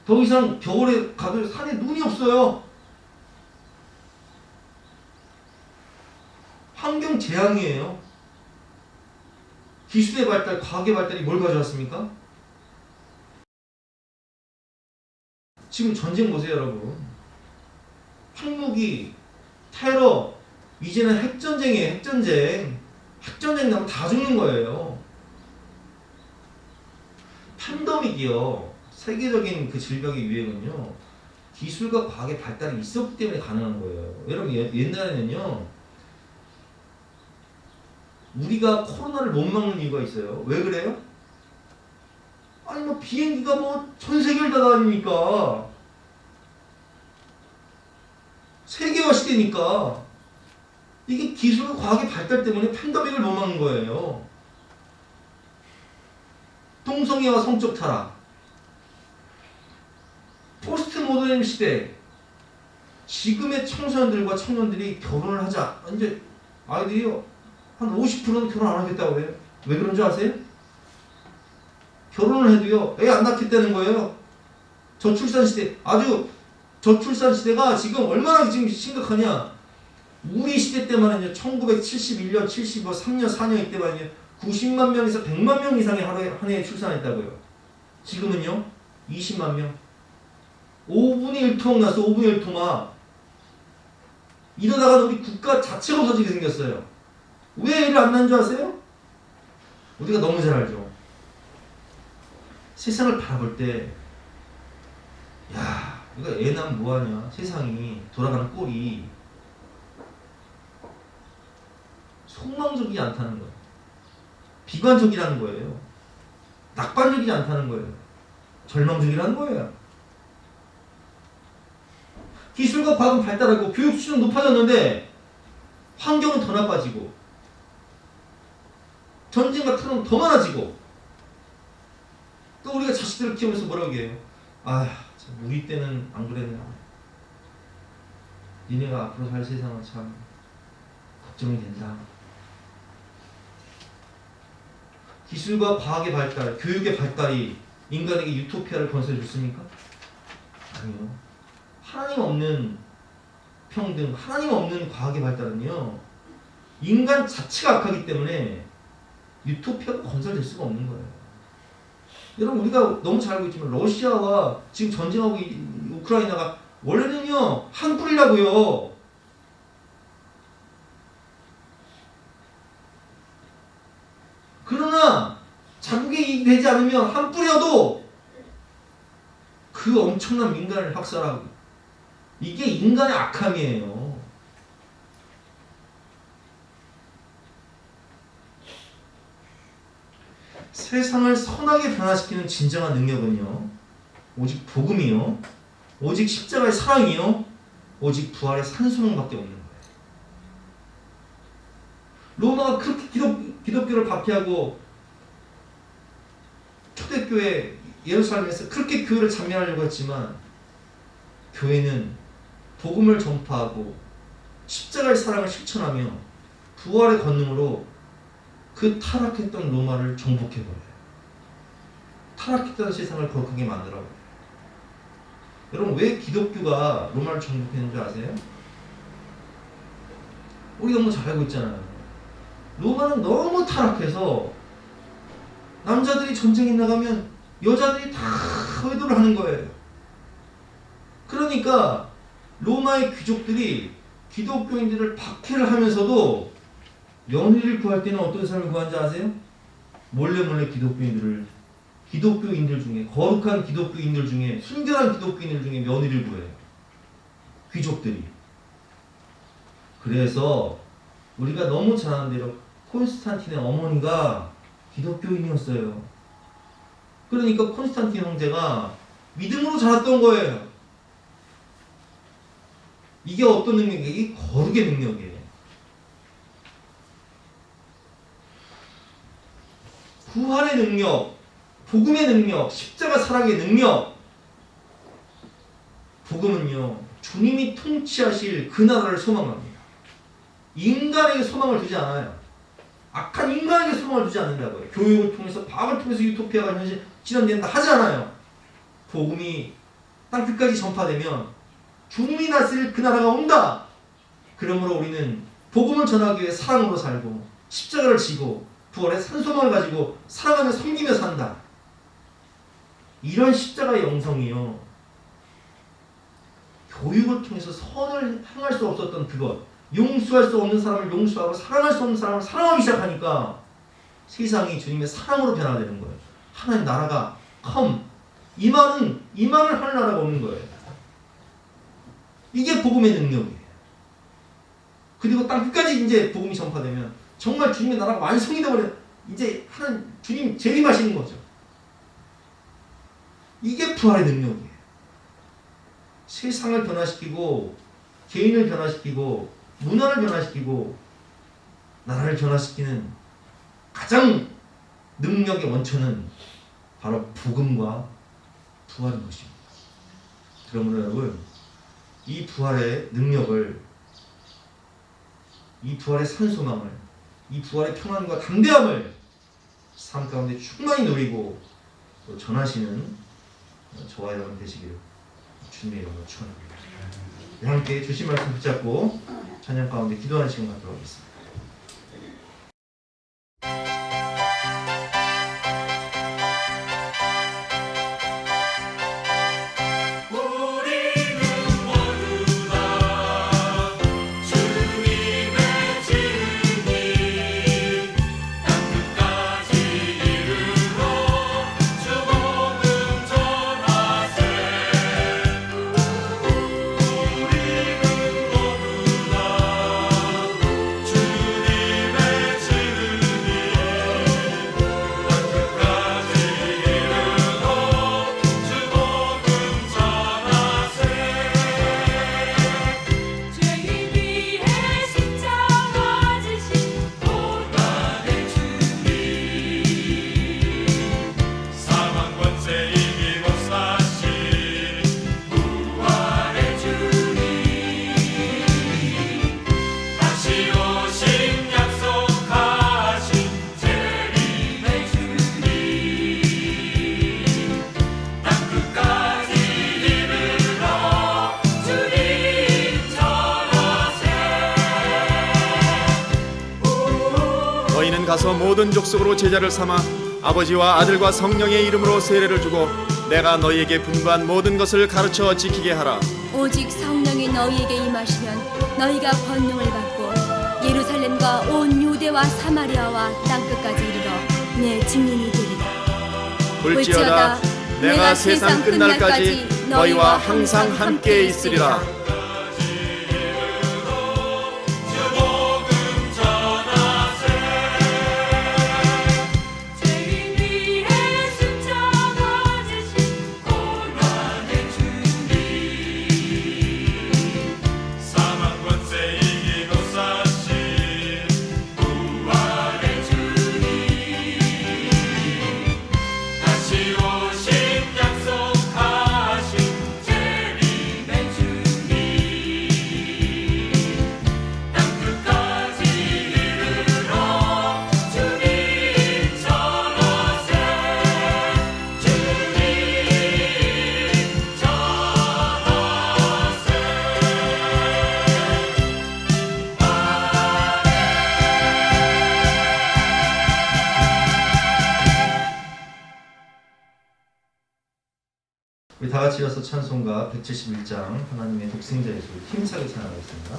더 이상 겨울에 가도 산에 눈이 없어요. 환경 재앙이에요. 기술의 발달, 과학의 발달이 뭘 가져왔습니까? 지금 전쟁 보세요 여러분. 핵무기, 테러, 이제는 핵전쟁이에요. 핵전쟁 나면 다 죽는 거예요. 팬데믹이요. 세계적인 그 질병의 유행은요. 기술과 과학의 발달이 있었기 때문에 가능한 거예요. 여러분 옛날에는요. 우리가 코로나를 못 막는 이유가 있어요. 왜 그래요? 아니 뭐 비행기가 뭐 전 세계를 다 다니니까. 세계화 시대니까. 이게 기술과 과학의 발달 때문에 팬데믹을 못 막는 거예요. 동성애와 성적 타락. 포스트 모더니즘 시대. 지금의 청소년들과 청년들이 결혼을 하자. 이제 아이들이요. 한 50%는 결혼 안 하겠다고 그래요. 왜 그런지 아세요? 결혼을 해도요. 애 안 낳겠다는 거예요. 저출산 시대. 아주 저출산 시대가 지금 얼마나 지금 심각하냐. 우리 시대 때만은요. 1971년, 75, 3년, 4년 이때만은요. 90만 명에서 100만 명 이상이 한 해에 출산했다고요. 지금은요. 20만 명. 5분의 1토막 나서 5분의 1토막. 이러다가 우리 국가 자체가 없어지게 생겼어요. 왜 애를 안 낳는 줄 아세요? 우리가 너무 잘 알죠. 세상을 바라볼 때, 야, 이거 애 낳으면 뭐하냐. 세상이 돌아가는 꼴이 속망적이지 않다는 거예요. 비관적이라는 거예요. 낙관적이지 않다는 거예요. 절망적이라는 거예요. 기술과 과학은 발달하고 교육 수준은 높아졌는데 환경은 더 나빠지고 전쟁과 테러는 더 많아지고 또 우리가 자식들을 키우면서 뭐라고 해요? 아, 우리 때는 안 그랬나. 니네가 앞으로 살 세상은 참 걱정이 된다. 기술과 과학의 발달, 교육의 발달이 인간에게 유토피아를 건설해 줬습니까? 아니요. 하나님 없는 평등, 하나님 없는 과학의 발달은요, 인간 자체가 악하기 때문에 유토피아가 건설될 수가 없는 거예요. 여러분, 우리가 너무 잘 알고 있지만 러시아와 지금 전쟁하고 우크라이나가 원래는요 한 뿌리라고요. 그러나 자국에 이익이 되지 않으면 한 뿌려도 그 엄청난 민간을 학살하고, 이게 인간의 악함이에요. 세상을 선하게 변화시키는 진정한 능력은요, 오직 복음이요, 오직 십자가의 사랑이요, 오직 부활의 산소망밖에 없는 거예요. 로마가 그렇게 기독교를 박해하고 초대교회 예루살렘에서 그렇게 교회를 잔멸하려고 했지만, 교회는 복음을 전파하고 십자가의 사랑을 실천하며 부활의 권능으로 그 타락했던 로마를 정복해버려요. 타락했던 세상을 거룩하게 만들어버려요. 여러분, 왜 기독교가 로마를 정복했는 줄 아세요? 우리 너무 잘 알고 있잖아요. 로마는 너무 타락해서 남자들이 전쟁에 나가면 여자들이 다 외도를 하는 거예요. 그러니까 로마의 귀족들이 기독교인들을 박해를 하면서도 며느리를 구할 때는 어떤 사람을 구한지 아세요? 몰래 기독교인들 중에, 거룩한 기독교인들 중에, 순결한 기독교인들 중에 며느리를 구해요. 귀족들이. 그래서 우리가 너무 잘 아는 대로 콘스탄틴의 어머니가 기독교인이었어요. 그러니까 콘스탄틴 형제가 믿음으로 자랐던 거예요. 이게 어떤 능력이에요? 이게 거룩의 능력이에요. 부활의 능력, 복음의 능력, 십자가 사랑의 능력. 복음은요, 주님이 통치하실 그 나라를 소망합니다. 인간에게 소망을 두지 않아요. 악한 인간에게 소망을 두지 않는다고요. 교육을 통해서, 과학을 통해서 유토피아가 현실 실현된다 하지 않아요. 복음이 땅끝까지 전파되면 주님이 다스릴 그 나라가 온다. 그러므로 우리는 복음을 전하기 위해 사랑으로 살고 십자가를 지고 부활의 산소망을 가지고 사랑하며 섬기며 산다. 이런 십자가의 영성이요, 교육을 통해서 선을 행할 수 없었던 그것, 용서할 수 없는 사람을 용서하고 사랑할 수 없는 사람을 사랑하기 시작하니까 세상이 주님의 사랑으로 변화되는 거예요. 하나님 나라가 이만을 할 나라가 없는 거예요. 이게 복음의 능력이에요. 그리고 땅 끝까지 이제 복음이 전파되면 정말 주님의 나라가 완성이 되어버려. 이제 하나님 주님 재림하시는 거죠. 이게 부활의 능력이에요. 세상을 변화시키고 개인을 변화시키고 문화를 변화시키고 나라를 변화시키는 가장 능력의 원천은 바로 복음과 부활인 것입니다. 그러므로 여러분, 이 부활의 능력을, 이 부활의 산소망을, 이 부활의 평안과 담대함을 삶 가운데 충만히 누리고 또 전하시는 저와 여러분 되시기를 주님의 이름으로 축원합니다. 함께 주신 말씀 붙잡고 찬양 가운데 기도하는 시간 갖도록 하겠습니다. 우리는 모두 다 가서 모든 족속으로 제자를 삼아 아버지와 아들과 성령의 이름으로 세례를 주고 내가 너희에게 분부한 모든 것을 가르쳐 지키게 하라. 오직 성령이 너희에게 임하시면 너희가 권능을 받고 예루살렘과 온 유대와 사마리아와 땅끝까지 이르러 내 증인이 되리라. 볼지어다 내가 세상 끝날까지 너희와 항상 함께 있으리라. 우리 다 같이 이어서 찬송가 171장 하나님의 독생자 예수 힘차게 찬양하겠습니다.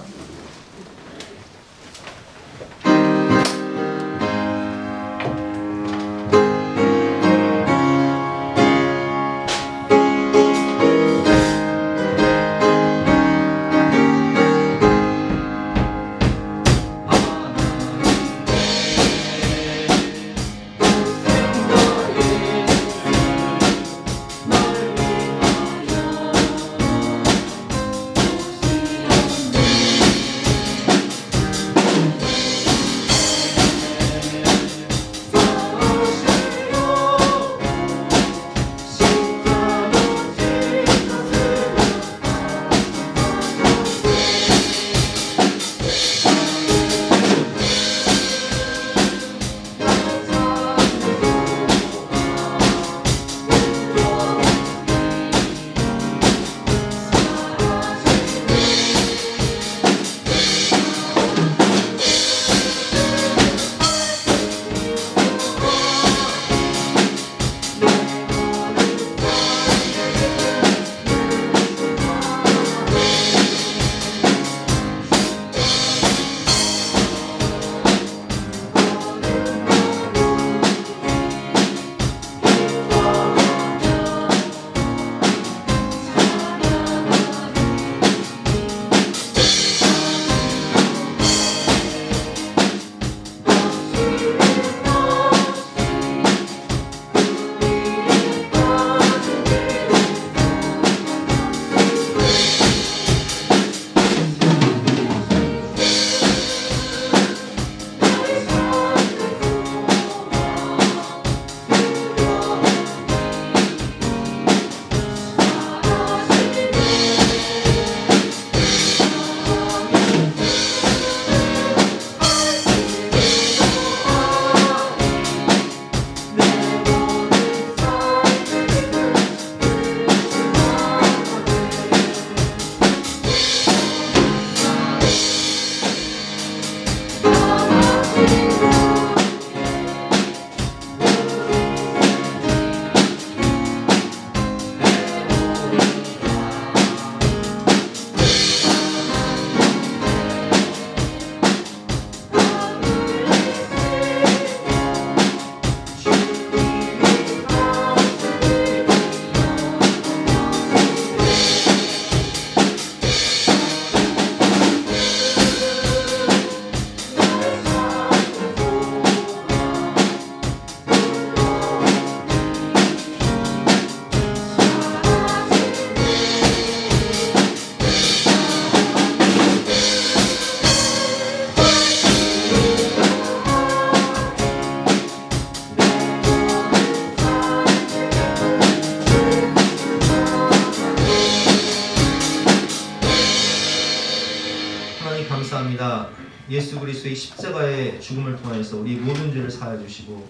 감사합니다. 예수 그리스도의 십자가의 죽음을 통하여서 우리 모든 죄를 사하여 주시고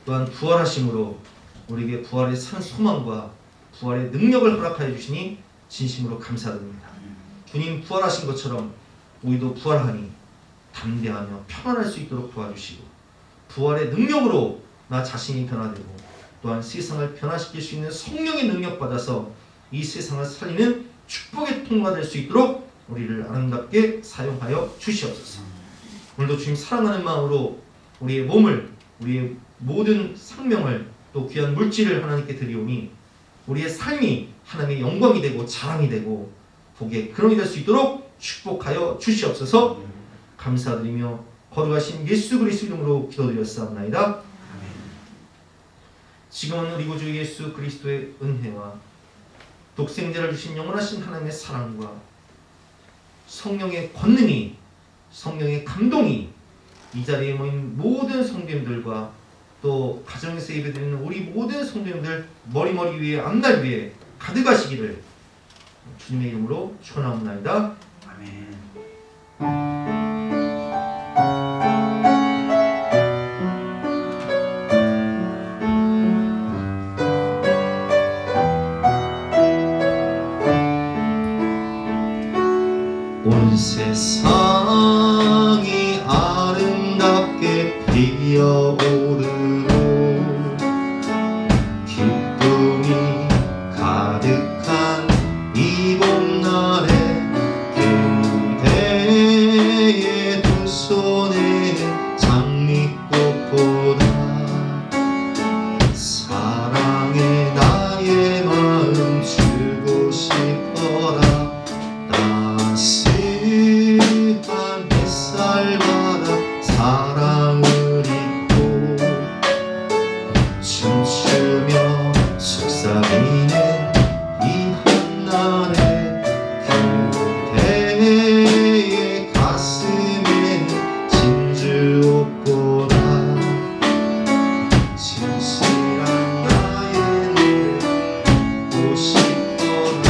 또한 부활하심으로 우리에게 부활의 산 소망과 부활의 능력을 허락하여 주시니 진심으로 감사드립니다. 주님 부활하신 것처럼 우리도 부활하니 담대하며 평안할 수 있도록 도와주시고 부활의 능력으로 나 자신이 변화되고 또한 세상을 변화시킬 수 있는 성령의 능력 받아서 이 세상을 살리는 축복의 통로가 될 수 있도록 우리를 아름답게 사용하여 주시옵소서. 오늘도 주님 사랑하는 마음으로 우리의 몸을, 우리의 모든 생명을 또 귀한 물질을 하나님께 드리오니 우리의 삶이 하나님의 영광이 되고 자랑이 되고 복의 근원이 될 수 있도록 축복하여 주시옵소서. 감사드리며 거룩하신 예수 그리스도 이름으로 기도드렸사옵나이다. 지금은 우리 구주 예수 그리스도의 은혜와 독생자를 주신 영원하신 하나님의 사랑과 성령의 권능이, 성령의 감동이 이 자리에 모인 모든 성도님들과 또 가정에서 예배드리는 우리 모든 성도님들 머리 위에 앞날 위에 가득하시기를 주님의 이름으로 축원하옵나이다. 아멘. 온 세상이 아름답게 피어오르고 기쁨이 가득한 이 봄날에 그대의 두 손에는 장미꽃보다 사랑해 나의 마음 주고 싶어라. 따스한 햇살마다 사랑을 잊고 춤추며 속삭이는 이 한날에 그대의 가슴에는 진주옷보다 진실한 나의 노래 듣고 싶어라.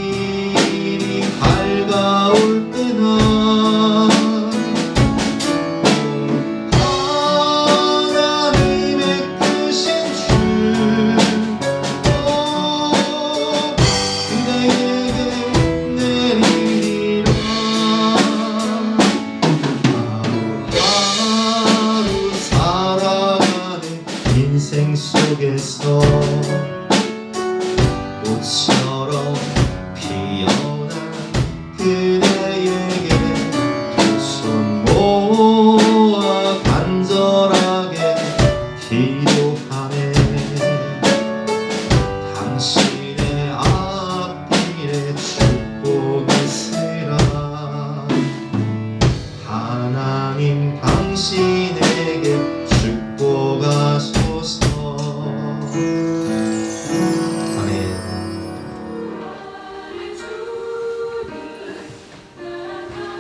내일이 밝아올 때나 하나님의 뜻인 줄 그대에게 내리리라. 하루하루 살아가는 인생 속에서